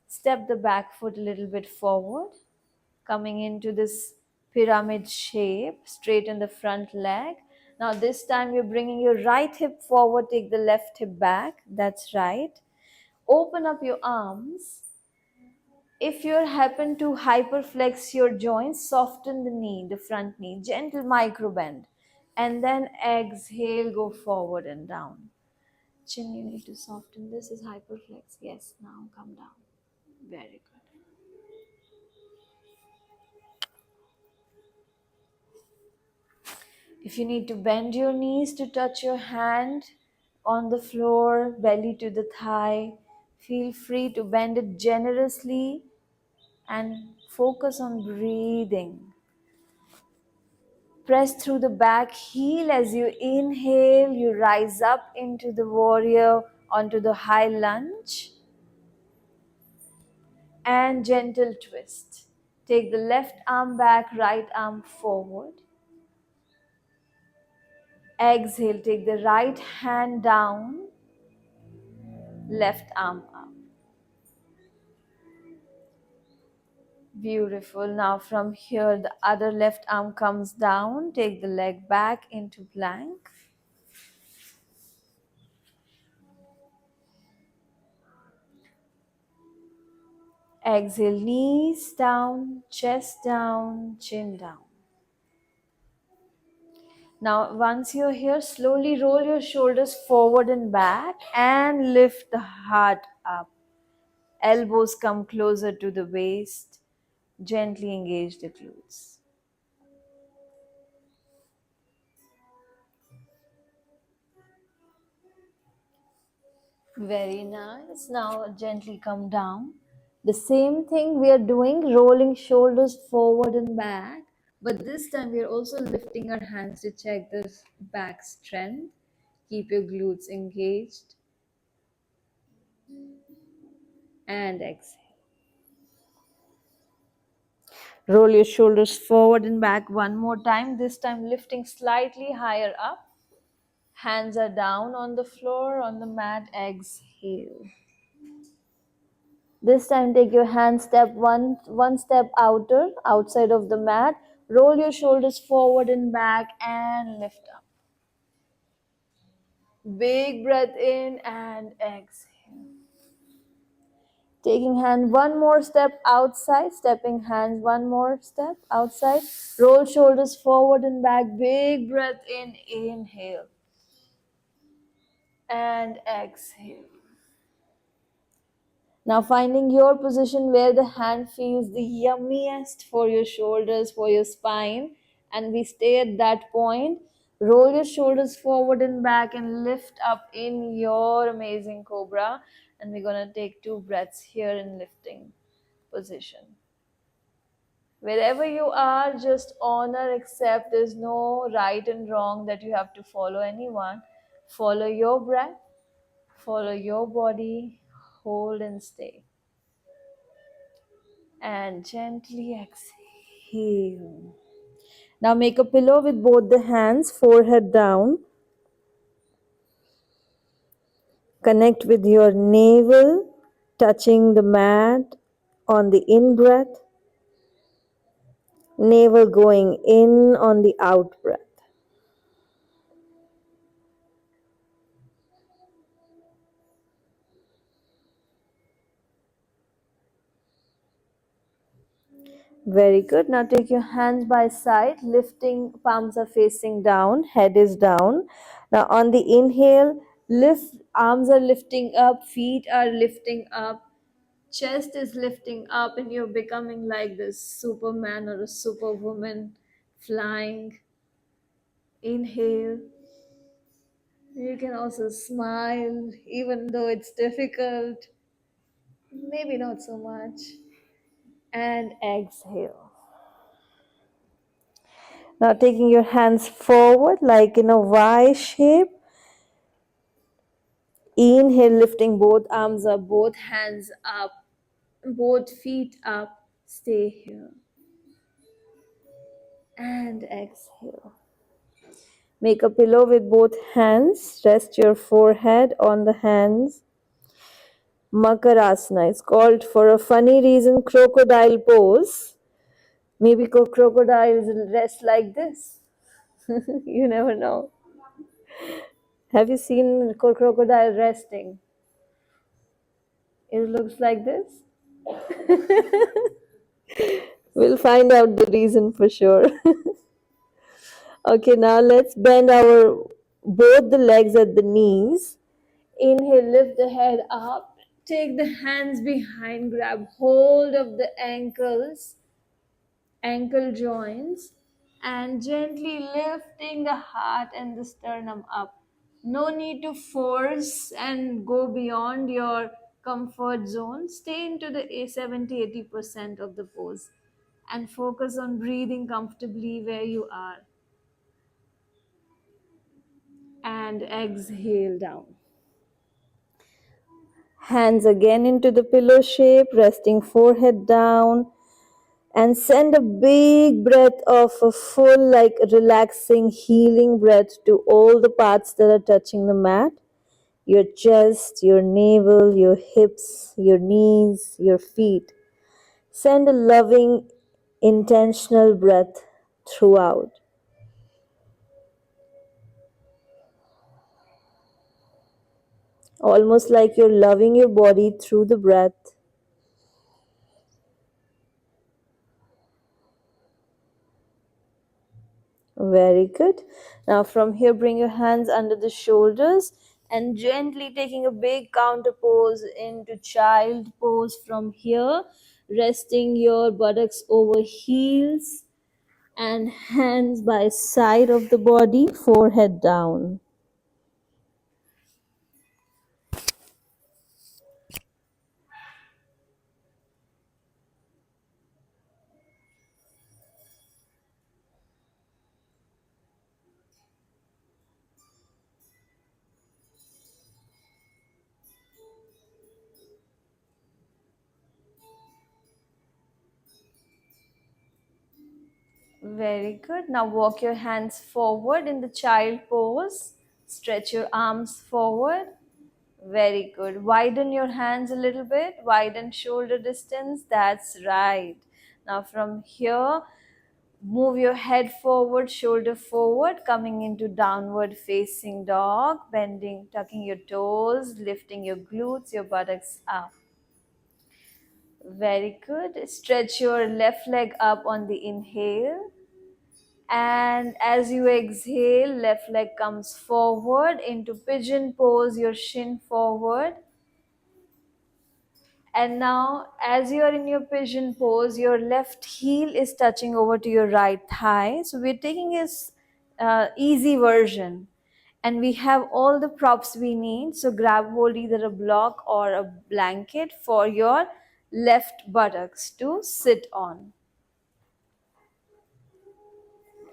step the back foot a little bit forward, coming into this pyramid shape, straighten the front leg. Now this time you're bringing your right hip forward, take the left hip back, that's right. Open up your arms. If you happen to hyperflex your joints, soften the knee, the front knee, gentle micro bend. And then exhale, go forward and down. Chin, you need to soften. This is hyperflex. Yes, now come down. Very good. If you need to bend your knees to touch your hand on the floor, belly to the thigh, feel free to bend it generously and focus on breathing. Press through the back heel as you inhale, you rise up into the warrior onto the high lunge and gentle twist. Take the left arm back, right arm forward. Exhale, take the right hand down, left arm up. Beautiful. Now from here, the other left arm comes down. Take the leg back into plank. Exhale, knees down, chest down, chin down. Now, once you're here, slowly roll your shoulders forward and back and lift the heart up. Elbows come closer to the waist. Gently engage the glutes. Very nice. Now gently come down. The same thing we are doing, rolling shoulders forward and back. But this time we are also lifting our hands to check the back strength. Keep your glutes engaged. And exhale. Roll your shoulders forward and back one more time. This time lifting slightly higher up. Hands are down on the floor, on the mat. Exhale. This time take your hand step one step outside of the mat. Roll your shoulders forward and back and lift up. Big breath in and exhale. Taking hand one more step outside, stepping hands one more step outside. Roll shoulders forward and back. Big breath in, inhale. And exhale. Now finding your position where the hand feels the yummiest for your shoulders, for your spine. And we stay at that point. Roll your shoulders forward and back and lift up in your amazing cobra. And we're going to take 2 breaths here in lifting position. Wherever you are, just honor, accept. There's no right and wrong that you have to follow anyone. Follow your breath, follow your body, hold and stay. And gently exhale. Now make a pillow with both the hands, forehead down. Connect with your navel, touching the mat on the in breath, navel going in on the out breath. Very good. Now take your hands by side, lifting, palms are facing down, head is down. Now on the inhale, lift, arms are lifting up, feet are lifting up, chest is lifting up, and you're becoming like this Superman or a Superwoman flying. Inhale. You can also smile, even though it's difficult, maybe not so much. And exhale. Now taking your hands forward like in a Y shape. Inhale, lifting both arms up, both hands up, both feet up. Stay here. And exhale. Make a pillow with both hands. Rest your forehead on the hands. Makarasana is called for a funny reason crocodile pose. Maybe crocodiles rest like this. You never know. Have you seen crocodile resting? It looks like this. We'll find out the reason for sure. Okay, now let's bend our both the legs at the knees. Inhale, lift the head up. Take the hands behind, grab hold of the ankles, ankle joints, and gently lifting the heart and the sternum up. No need to force and go beyond your comfort zone. Stay into the 70-80% of the pose and focus on breathing comfortably where you are. And exhale down. Hands again into the pillow shape, resting forehead down, and send a big breath of a full, like relaxing, healing breath to all the parts that are touching the mat, your chest, your navel, your hips, your knees, your feet. Send a loving, intentional breath throughout. Almost like you're loving your body through the breath. Very good. Now from here, bring your hands under the shoulders and gently taking a big counter pose into child pose from here, resting your buttocks over heels and hands by side of the body, forehead down. Very good. Now walk your hands forward in the child pose. Stretch your arms forward. Very good. Widen your hands a little bit. Widen shoulder distance. That's right. Now from here, move your head forward, shoulder forward, coming into downward facing dog, bending, tucking your toes, lifting your glutes, your buttocks up. Very good. Stretch your left leg up on the inhale. And as you exhale, left leg comes forward into pigeon pose, your shin forward. And now, as you are in your pigeon pose, your left heel is touching over to your right thigh. So we're taking this easy version. And we have all the props we need. So grab hold either a block or a blanket for your left buttocks to sit on.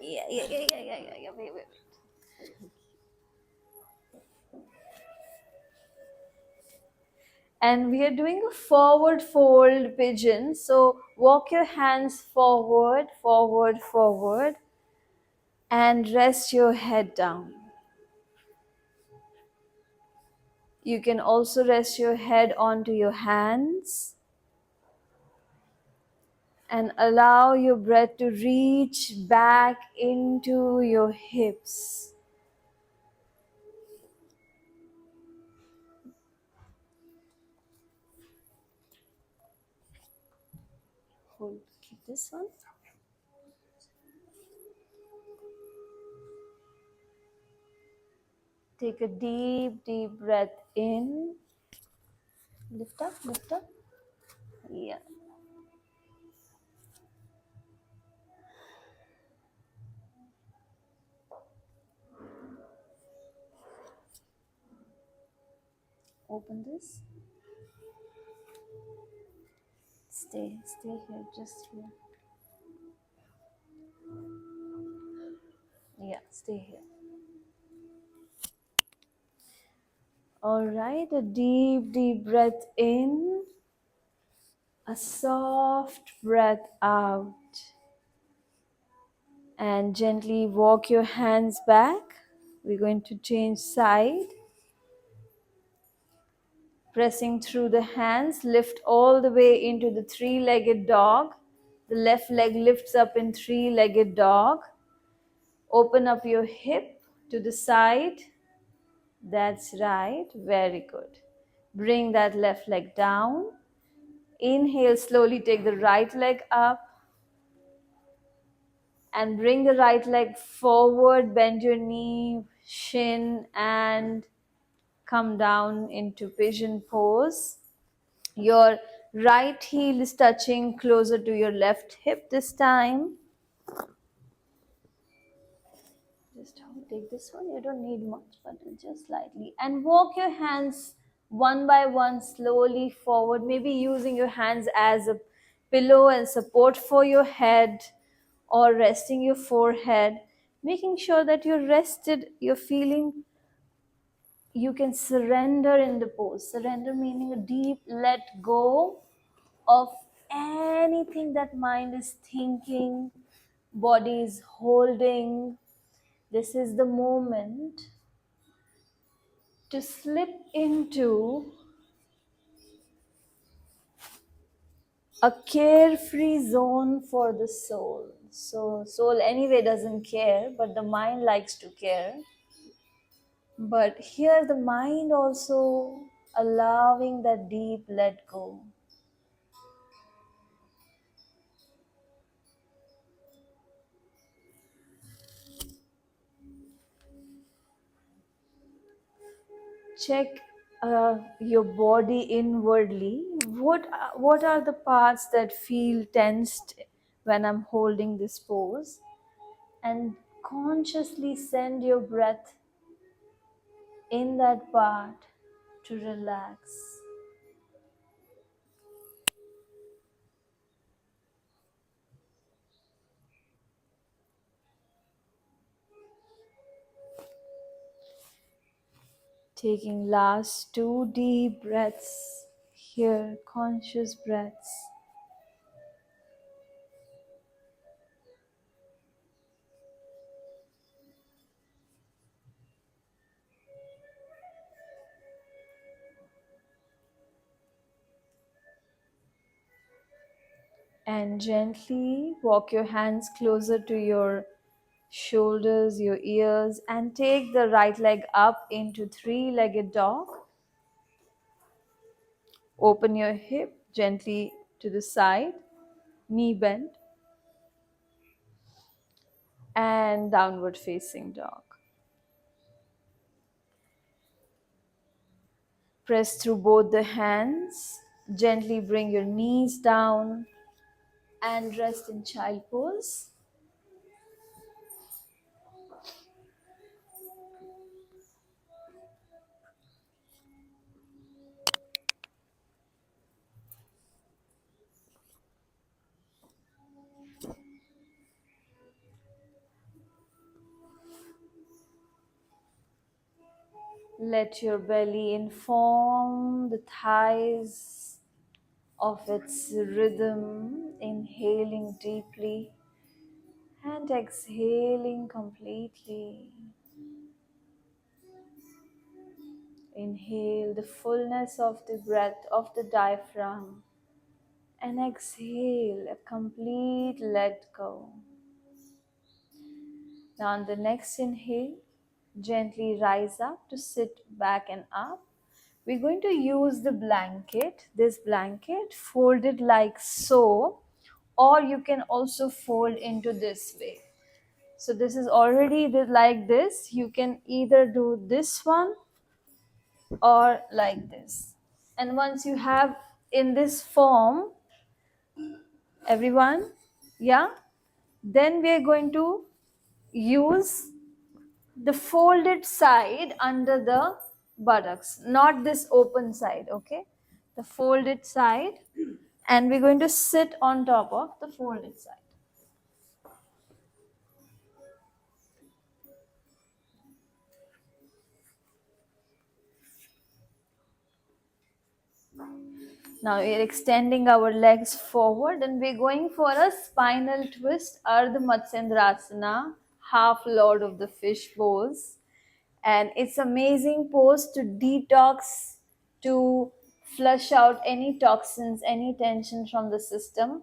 Yeah. Wait. And we are doing a forward fold pigeon. So walk your hands forward, forward, forward, and rest your head down. You can also rest your head onto your hands and allow your breath to reach back into your hips. Hold, keep this one. Take a deep, deep breath in. Lift up, lift up. Yeah. Open this. Stay here, just here. Yeah, stay here. All right, a deep, deep breath in, a soft breath out, and gently walk your hands back. We're going to change side. Pressing through the hands, lift all the way into the three-legged dog. The left leg lifts up in three-legged dog. Open up your hip to the side. That's right, very good. Bring that left leg down. Inhale, slowly take the right leg up and bring the right leg forward, bend your knee, shin, and come down into pigeon pose. Your right heel is touching closer to your left hip this time. Just take this one. You don't need much, but just slightly. And walk your hands one by one slowly forward, maybe using your hands as a pillow and support for your head or resting your forehead, making sure that you're rested, you're feeling you can surrender in the pose. Surrender meaning a deep let go of anything that mind is thinking, body is holding. This is the moment to slip into a carefree zone for the soul. So soul anyway doesn't care, but the mind likes to care. But here the mind also allowing that deep let go. Check your body inwardly. What are the parts that feel tensed when I'm holding this pose? And consciously send your breath in that part to relax. Taking last two deep breaths here, conscious breaths. And gently walk your hands closer to your shoulders, your ears, and take the right leg up into three-legged dog. Open your hip gently to the side, knee bend, and downward facing dog. Press through both the hands, gently bring your knees down and rest in child pose. Let your belly inform the thighs of its rhythm, inhaling deeply and exhaling completely. Inhale the fullness of the breath of the diaphragm and exhale a complete let go. Now on the next inhale, gently rise up to sit back and up. We're going to use the blanket, this blanket folded like so, or you can also fold into this way. So this is already like this. You can either do this one or like this. And once you have in this form, everyone, yeah, then we are going to use the folded side under the buttocks, not this open side, okay? The folded side, and we're going to sit on top of the folded side. Now we're extending our legs forward and we're going for a spinal twist, Ardha Matsyendrasana, half Lord of the Fish pose. And it's amazing pose to detox, to flush out any toxins, any tension from the system.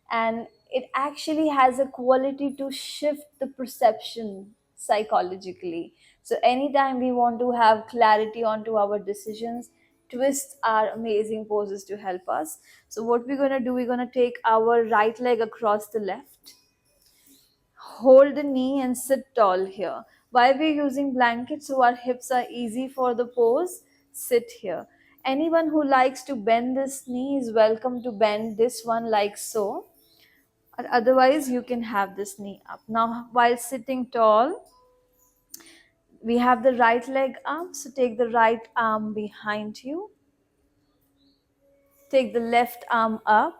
And it actually has a quality to shift the perception psychologically. So anytime we want to have clarity onto our decisions, twists are amazing poses to help us. So what we're going to do, we're going to take our right leg across the left, hold the knee and sit tall here. Why we're using blankets? So our hips are easy for the pose. Sit here. Anyone who likes to bend this knee is welcome to bend this one like so. Or otherwise, you can have this knee up. Now, while sitting tall, we have the right leg up. So take the right arm behind you. Take the left arm up.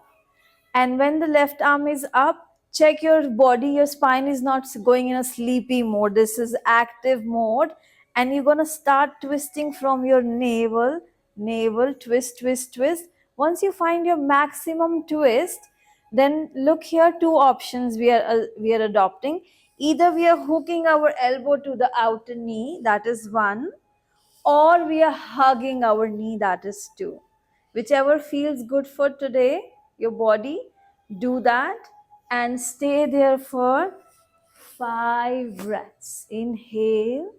And when the left arm is up, check your body, your spine is not going in a sleepy mode. This is active mode. And you're going to start twisting from your navel, twist, twist, twist. Once you find your maximum twist, then look here, two options we are adopting. Either we are hooking our elbow to the outer knee, that is one, or we are hugging our knee, that is two. Whichever feels good for today, your body, do that and stay there for 5 breaths. Inhale,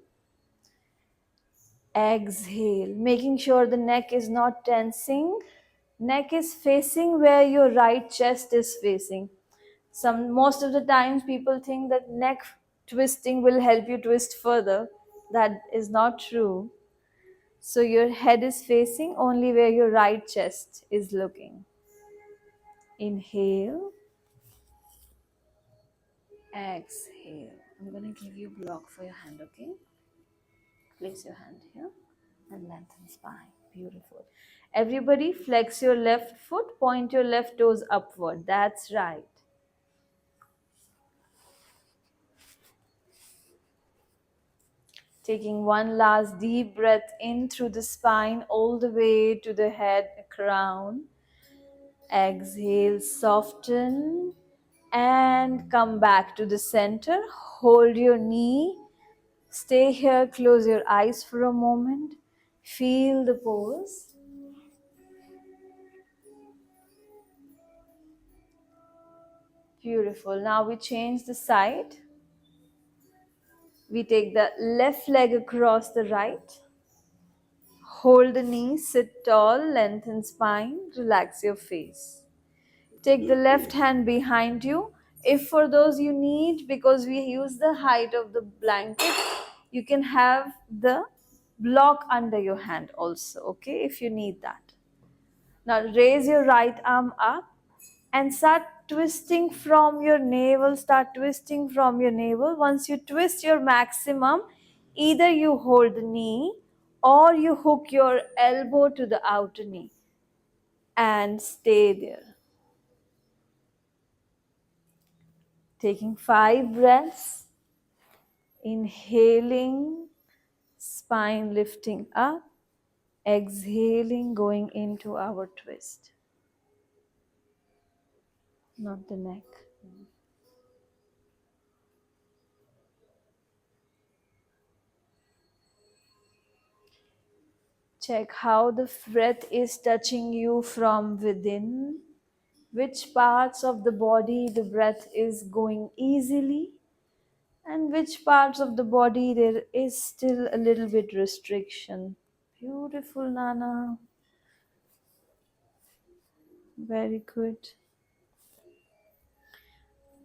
exhale, making sure the neck is not tensing. Neck is facing where your right chest is facing. Most of the times people think that neck twisting will help you twist further. That is not true. So your head is facing only where your right chest is looking. Inhale, exhale. I'm going to give you a block for your hand, okay? Place your hand here and lengthen spine. Beautiful. Everybody flex your left foot, point your left toes upward. That's right. Taking one last deep breath in through the spine all the way to the head, crown. Exhale, soften and come back to the center. Hold your knee. Stay here, close your eyes for a moment. Feel the pose. Beautiful. Now we change the side. We take the left leg across the right. Hold the knee, sit tall, lengthen spine, relax your face. Take the left hand behind you. If for those you need, because we use the height of the blanket, you can have the block under your hand also, okay, if you need that. Now raise your right arm up and start twisting from your navel. Start twisting from your navel. Once you twist your maximum, either you hold the knee or you hook your elbow to the outer knee and stay there. Taking 5 breaths, inhaling, spine lifting up, exhaling, going into our twist, not the neck. Check how the breath is touching you from within, which parts of the body the breath is going easily, and which parts of the body there is still a little bit restriction. Beautiful, Nana. Very good.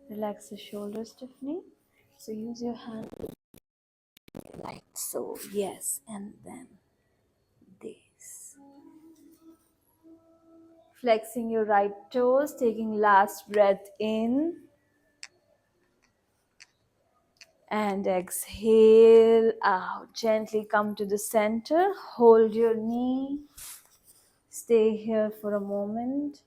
Relax the shoulders, Tiffany. So use your hand like so. Yes, and then this. Flexing your right toes, taking last breath in and exhale out. Gently come to the center. Hold your knee. Stay here for a moment.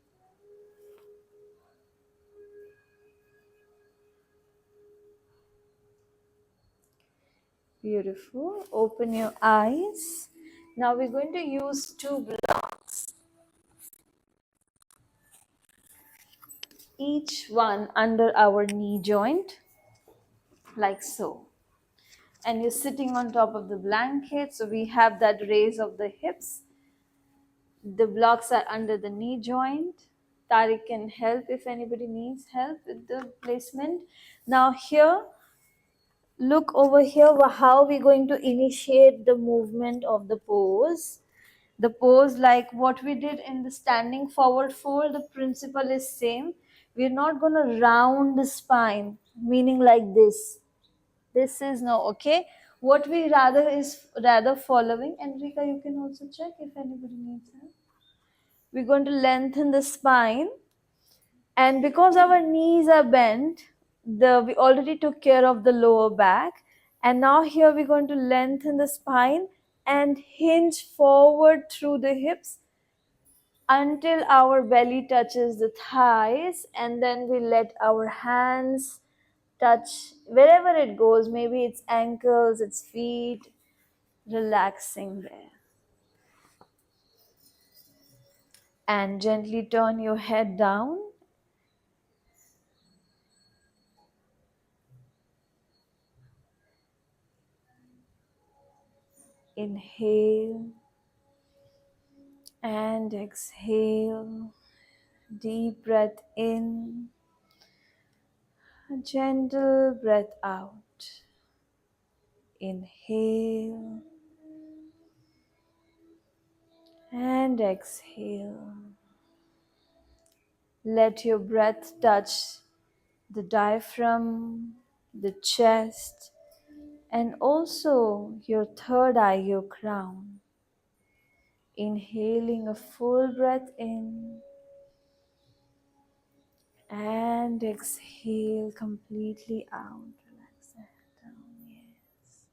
Beautiful. Open your eyes. Now we're going to use two blocks, each one under our knee joint, like so. And you're sitting on top of the blanket, so we have that raise of the hips. The blocks are under the knee joint. Tariq can help if anybody needs help with the placement. Now here, look over here, how we're going to initiate the movement of the pose. The pose, like what we did in the standing forward fold, the principle is same. We're not going to round the spine, meaning like this. This is no, okay. What we rather following. Enrica, you can also check if anybody needs help. We're going to lengthen the spine, and because our knees are bent, we already took care of the lower back, and now here we're going to lengthen the spine and hinge forward through the hips until our belly touches the thighs, and then we let our hands touch wherever it goes. Maybe it's ankles, it's feet, relaxing there. And gently turn your head down. Inhale and exhale. Deep breath in, a gentle breath out. Inhale and exhale. Let your breath touch the diaphragm, the chest, and also your third eye, your crown. Inhaling a full breath in and exhale completely out. Relax the head down. Yes.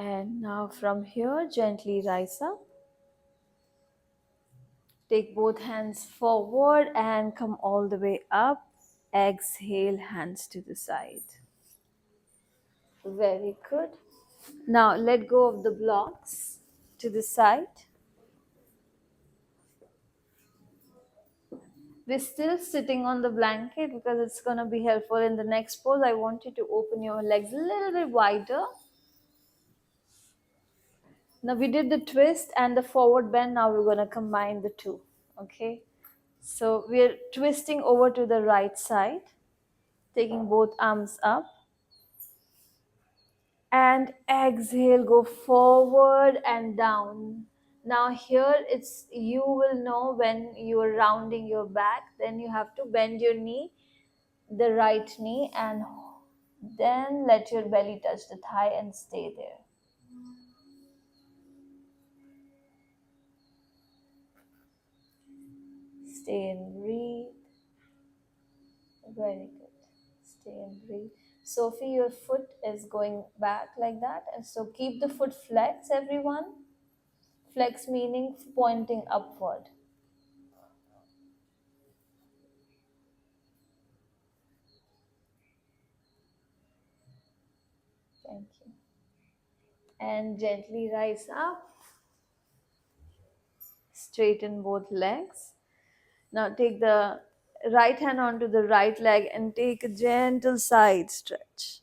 And now from here, gently rise up. Take both hands forward and come all the way up. Exhale, hands to the side. Very good. Now let go of the blocks to the side. We're still sitting on the blanket because it's going to be helpful in the next pose. I want you to open your legs a little bit wider. Now we did the twist and the forward bend. Now we're going to combine the two. Okay. So we're twisting over to the right side, taking both arms up. And exhale, go forward and down. Now here it's, you will know when you are rounding your back, then you have to bend your knee, the right knee, and then let your belly touch the thigh and stay there. Stay and breathe. Very good. Stay and breathe. Sophie, your foot is going back like that, and so keep the foot flex, everyone. Flex meaning pointing upward. And gently rise up, straighten both legs. Now take the right hand onto the right leg and take a gentle side stretch.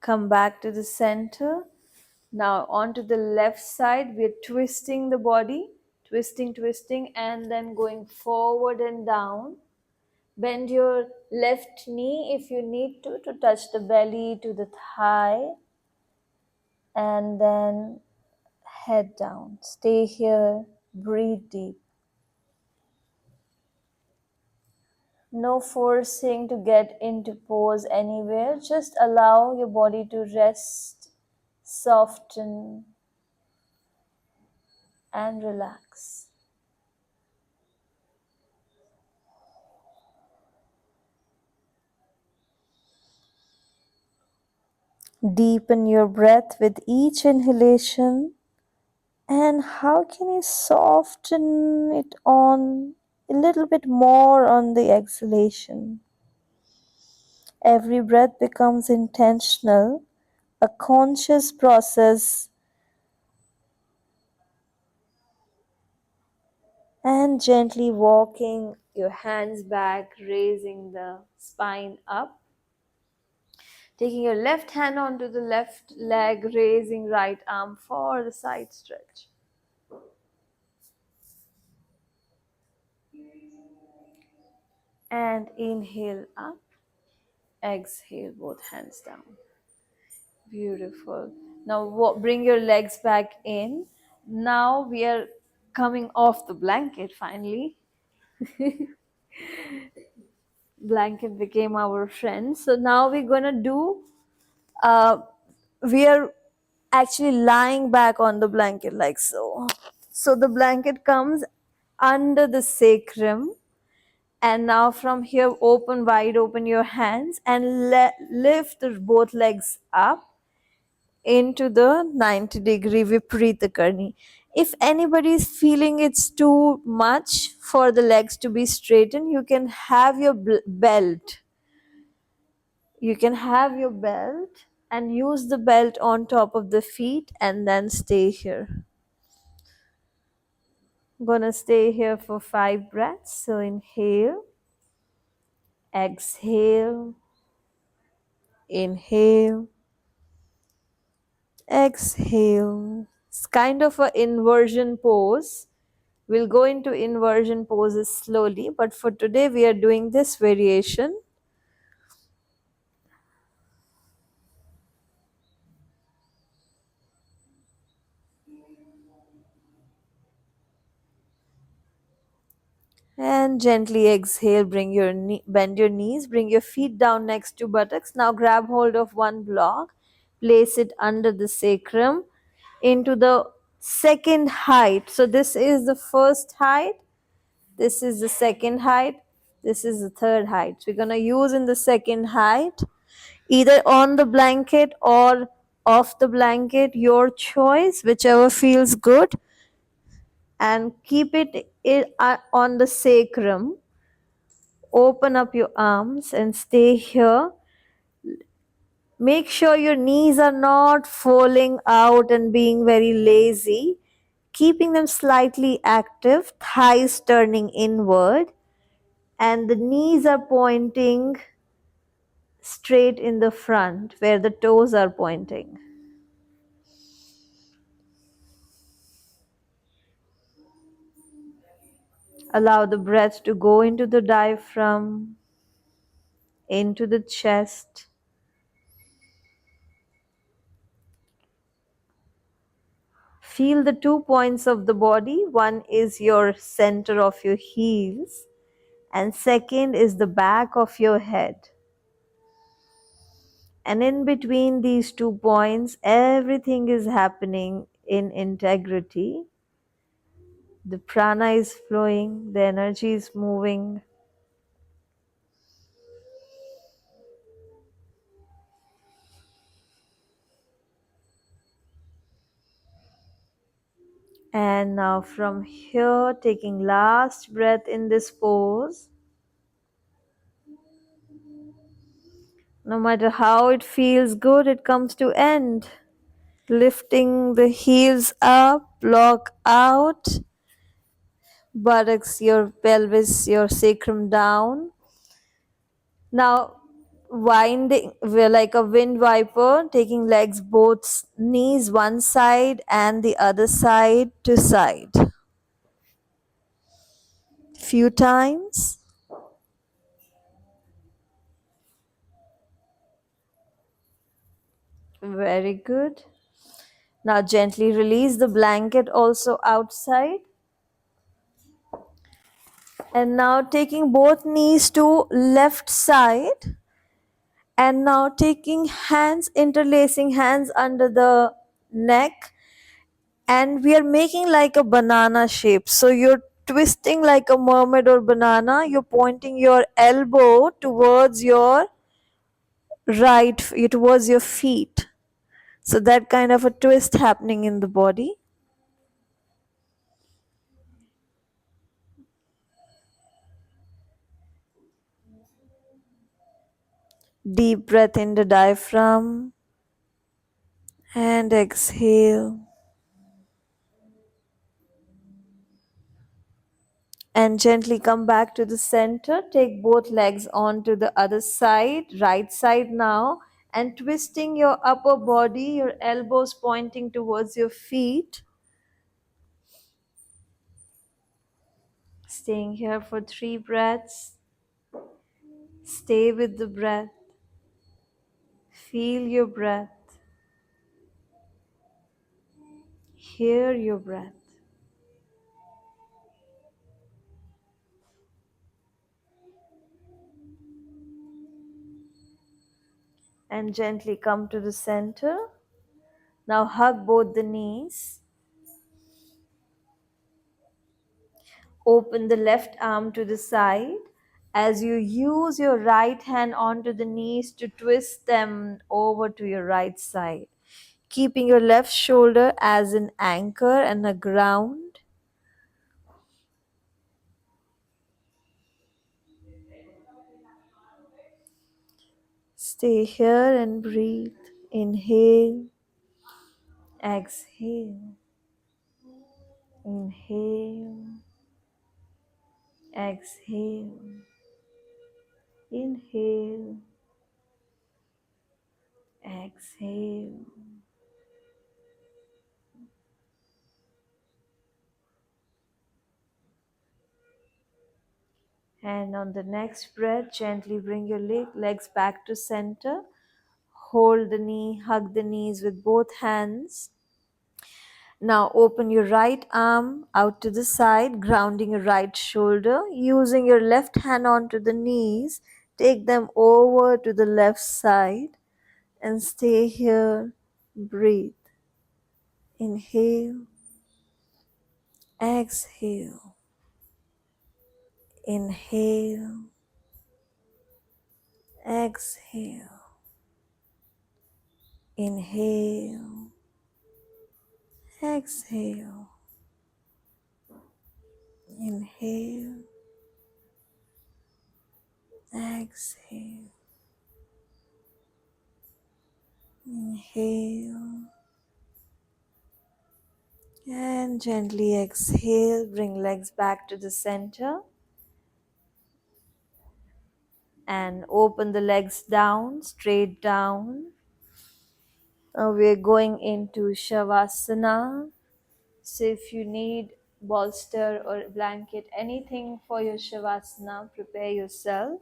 Come back to the center. Now onto the left side, we're twisting the body, twisting, and then going forward and down. Bend your left knee if you need to touch the belly to the thigh, and then head down. Stay here, breathe deep. No forcing to get into pose anywhere, just allow your body to rest, soften, and relax. Deepen your breath with each inhalation. And how can you soften it on a little bit more on the exhalation? Every breath becomes intentional, a conscious process, and gently walking your hands back, raising the spine up. Taking your left hand onto the left leg, raising right arm for the side stretch. And inhale up, exhale, both hands down. Beautiful. Now bring your legs back in. Now we are coming off the blanket finally. Blanket became our friend. So now we're gonna do, we are actually lying back on the blanket like so. So the blanket comes under the sacrum, and now from here, open wide open your hands and lift both legs up into the 90-degree Viparita Karni. If anybody is feeling it's too much for the legs to be straightened, you can have your belt. You can have your belt and use the belt on top of the feet and then stay here. I'm gonna stay here for 5 breaths. So inhale, exhale, inhale, exhale. It's kind of an inversion pose. We'll go into inversion poses slowly, but for today we are doing this variation. And gently exhale, bend your knees, bring your feet down next to buttocks. Now grab hold of one block, place it under the sacrum into the second height. So this is the first height, this is the second height, this is the third height. So we're going to use in the second height, either on the blanket or off the blanket, your choice, whichever feels good. And keep it on the sacrum. Open up your arms and stay here. Make sure your knees are not falling out and being very lazy, keeping them slightly active, thighs turning inward, and the knees are pointing straight in the front where the toes are pointing. Allow the breath to go into the diaphragm, into the chest. Feel the 2 points of the body. One is your center of your heels, and second is the back of your head. And in between these 2 points, everything is happening in integrity. The prana is flowing, the energy is moving. And now from here, taking last breath in this pose, No matter how it feels good, it comes to end. Lifting the heels up, block out, buttocks, your pelvis, your sacrum down. Now, winding we're like a wind viper, taking legs both knees one side and the other side to side. Few times. Very good. Now, gently release the blanket also outside. And now, taking both knees to left side. And now, taking hands, interlacing hands under the neck, and we are making like a banana shape. So you're twisting like a mermaid or banana. You're pointing your elbow towards your towards your feet. So that kind of a twist happening in the body. Deep breath in the diaphragm and exhale. And gently come back to the center. Take both legs onto the other side, right side now, and twisting your upper body, your elbows pointing towards your feet. Staying here for 3 breaths. Stay with the breath. Feel your breath. Hear your breath. And gently come to the center. Now hug both the knees. Open the left arm to the side as you use your right hand onto the knees to twist them over to your right side. Keeping your left shoulder as an anchor and a ground. Stay here and breathe. Inhale, exhale, inhale, exhale, inhale, exhale. And on the next breath, gently bring your legs back to center. Hold the knee, hug the knees with both hands. Now open your right arm out to the side, grounding your right shoulder. Using your left hand onto the knees, take them over to the left side and stay here. Breathe. Inhale, exhale. Inhale, exhale. Inhale, exhale. Inhale, exhale. Inhale and gently exhale. Bring legs back to the center and open the legs down, straight down. Now we're going into Shavasana. So if you need bolster or blanket, anything for your Shavasana, prepare yourself.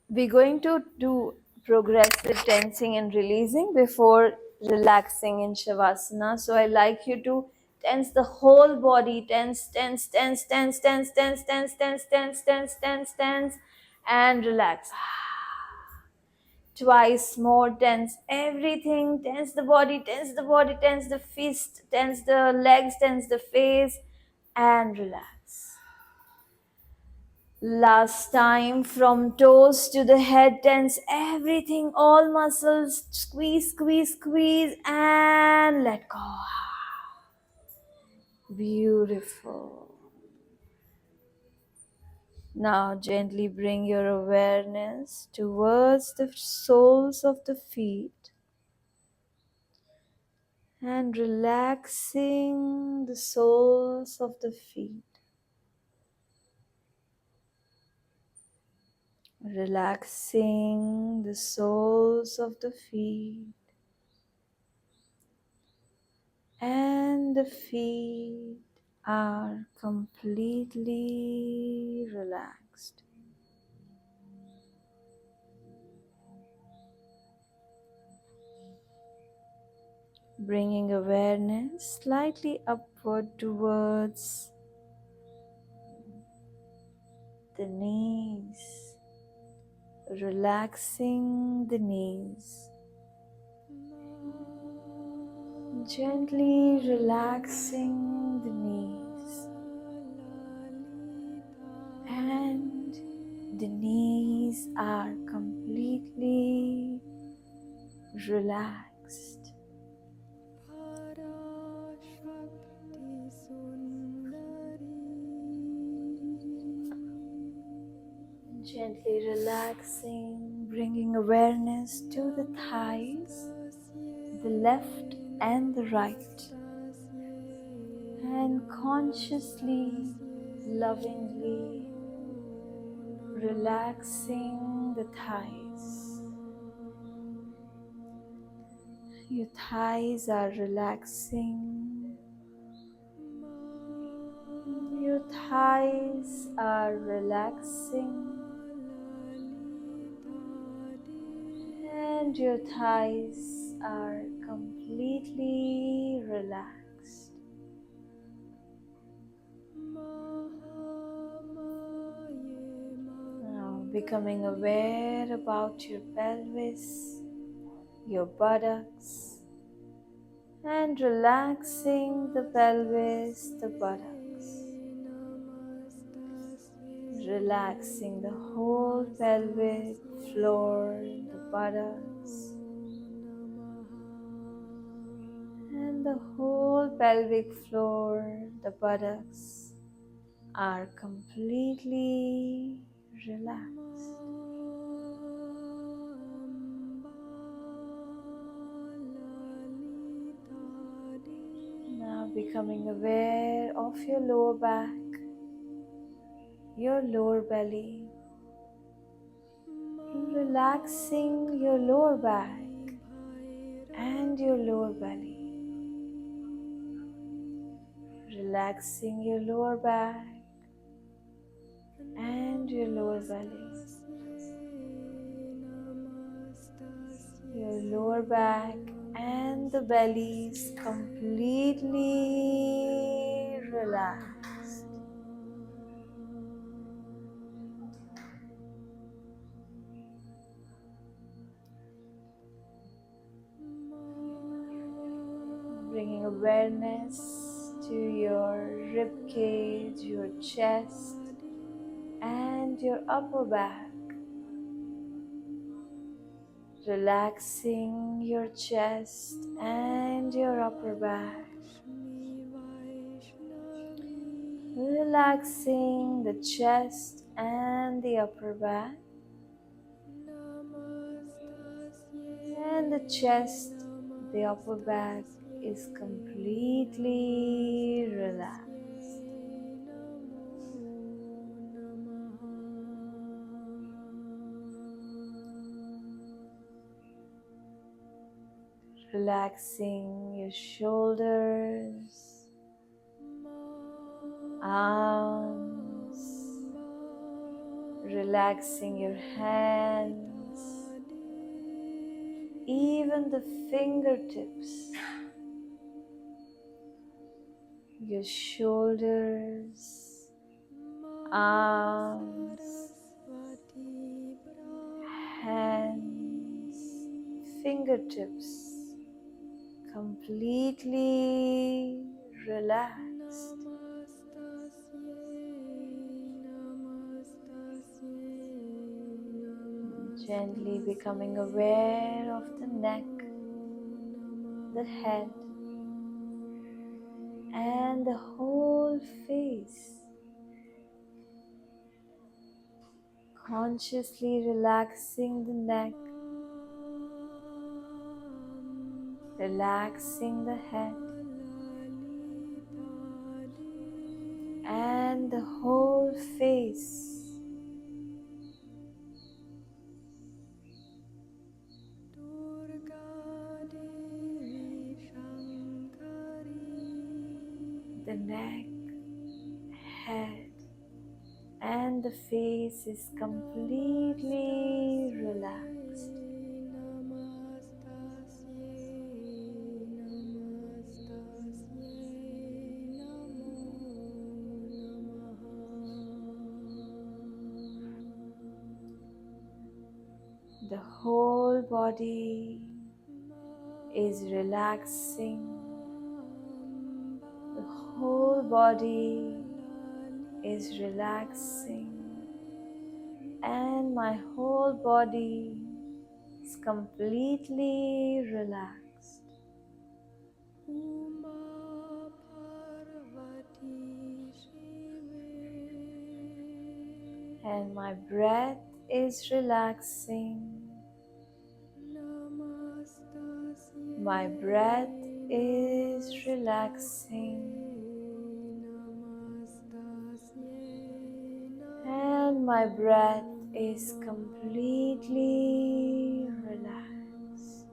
We're going to do progressive tensing and releasing before relaxing in Shavasana. So I like you to tense the whole body, tense, tense, tense, tense, tense, tense, tense, tense, tense, tense, tense, tense, and relax. Twice more, tense everything, tense the body, tense the body, tense the fist, tense the legs, tense the face, and relax. Last time, from toes to the head, tense everything, all muscles, squeeze, squeeze, squeeze, and let go. Beautiful. Now gently bring your awareness towards the soles of the feet and relaxing the soles of the feet. Relaxing the soles of the feet and the feet are completely relaxed. Bringing awareness slightly upward towards the knees, relaxing the knees, gently relaxing the knees, and the knees are completely relaxed. Gently relaxing, bringing awareness to the thighs, the left and the right, and consciously, lovingly relaxing the thighs. Your thighs are relaxing. Your thighs are relaxing. And your thighs are completely relaxed. Now becoming aware about your pelvis, your buttocks, and relaxing the pelvis, the buttocks. Relaxing the whole pelvic floor, the buttocks, and the whole pelvic floor, the buttocks are completely relaxed. Now becoming aware of your lower back, your lower belly, relaxing your lower back and your lower belly. Relaxing your lower back and your lower belly. Your lower back and the belly is completely relaxed. Bringing awareness to your rib cage, your chest, and your upper back. Relaxing your chest and your upper back. Relaxing the chest and the upper back. And the chest, the upper back is completely relaxed. Relaxing your shoulders, arms, relaxing your hands, even the fingertips, your shoulders, arms, hands, fingertips, completely relaxed. Gently becoming aware of the neck, the head, and the whole face. Consciously relaxing the neck, relaxing the head, and the whole face. The neck, head, and the face is completely relaxed. The whole body is relaxing. The whole body is relaxing, and my whole body is completely relaxed. And my breath is relaxing. My breath is relaxing. And my breath is completely relaxed.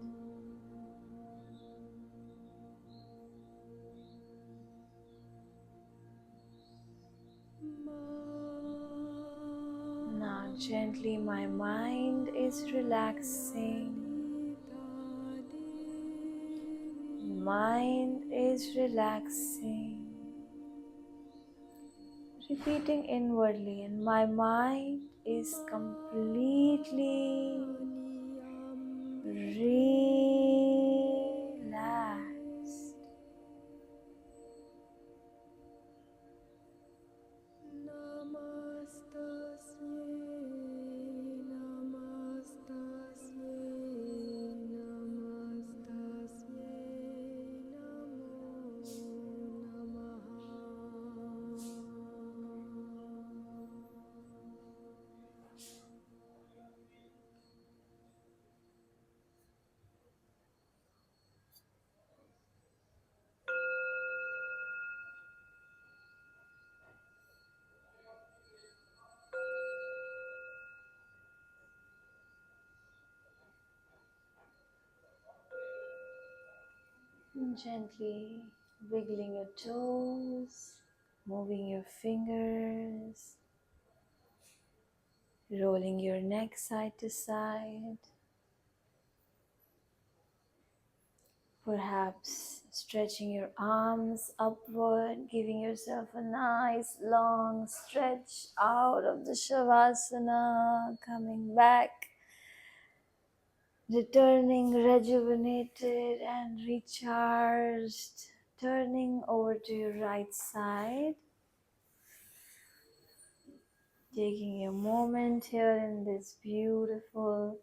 Now gently my mind is relaxing. Mind is relaxing. Repeating inwardly, and my mind is completely relaxed. And gently wiggling your toes, moving your fingers, rolling your neck side to side. Perhaps stretching your arms upward, giving yourself a nice long stretch out of the Shavasana, coming back, returning rejuvenated and recharged, turning over to your right side, taking a moment here in this beautiful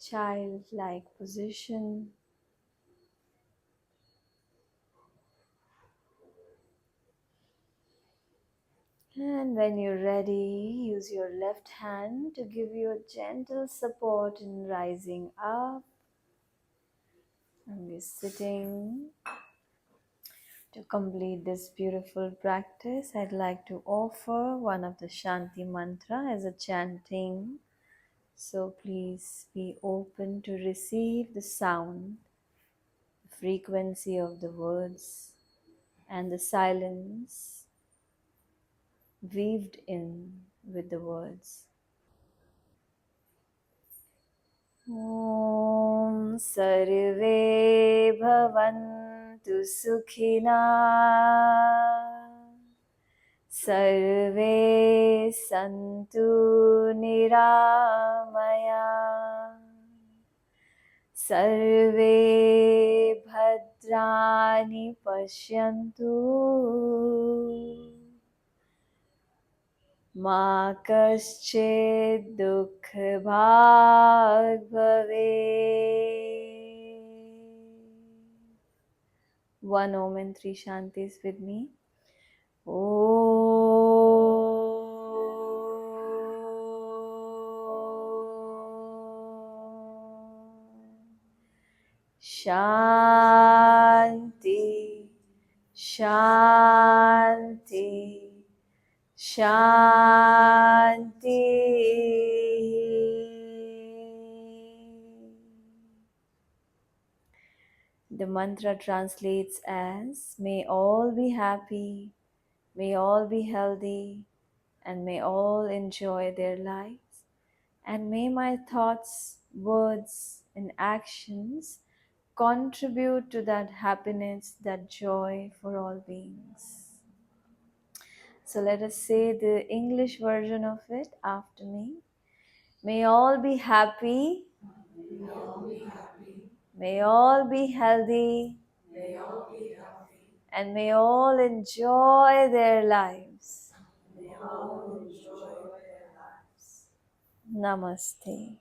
childlike position. And when you're ready, use your left hand to give you a gentle support in rising up. And we're sitting. To complete this beautiful practice, I'd like to offer one of the Shanti mantra as a chanting. So please be open to receive the sound, the frequency of the words, and the silence weaved in with the words. ॐ सर्वे भवन्तु सुखिनः सर्वे सन्तु निरामया सर्वे भद्राणि पश्यन्तु मा कश्चित् दुःखभाग् भवेत्. One Om and three Shantis with me. Om Shanti, Shanti, Shanti. The mantra translates as may all be happy, may all be healthy, and may all enjoy their lives. And may my thoughts, words, and actions contribute to that happiness, that joy for all beings. So let us say the English version of it after me. May all be happy. May all be healthy. And may all enjoy their lives. Namaste.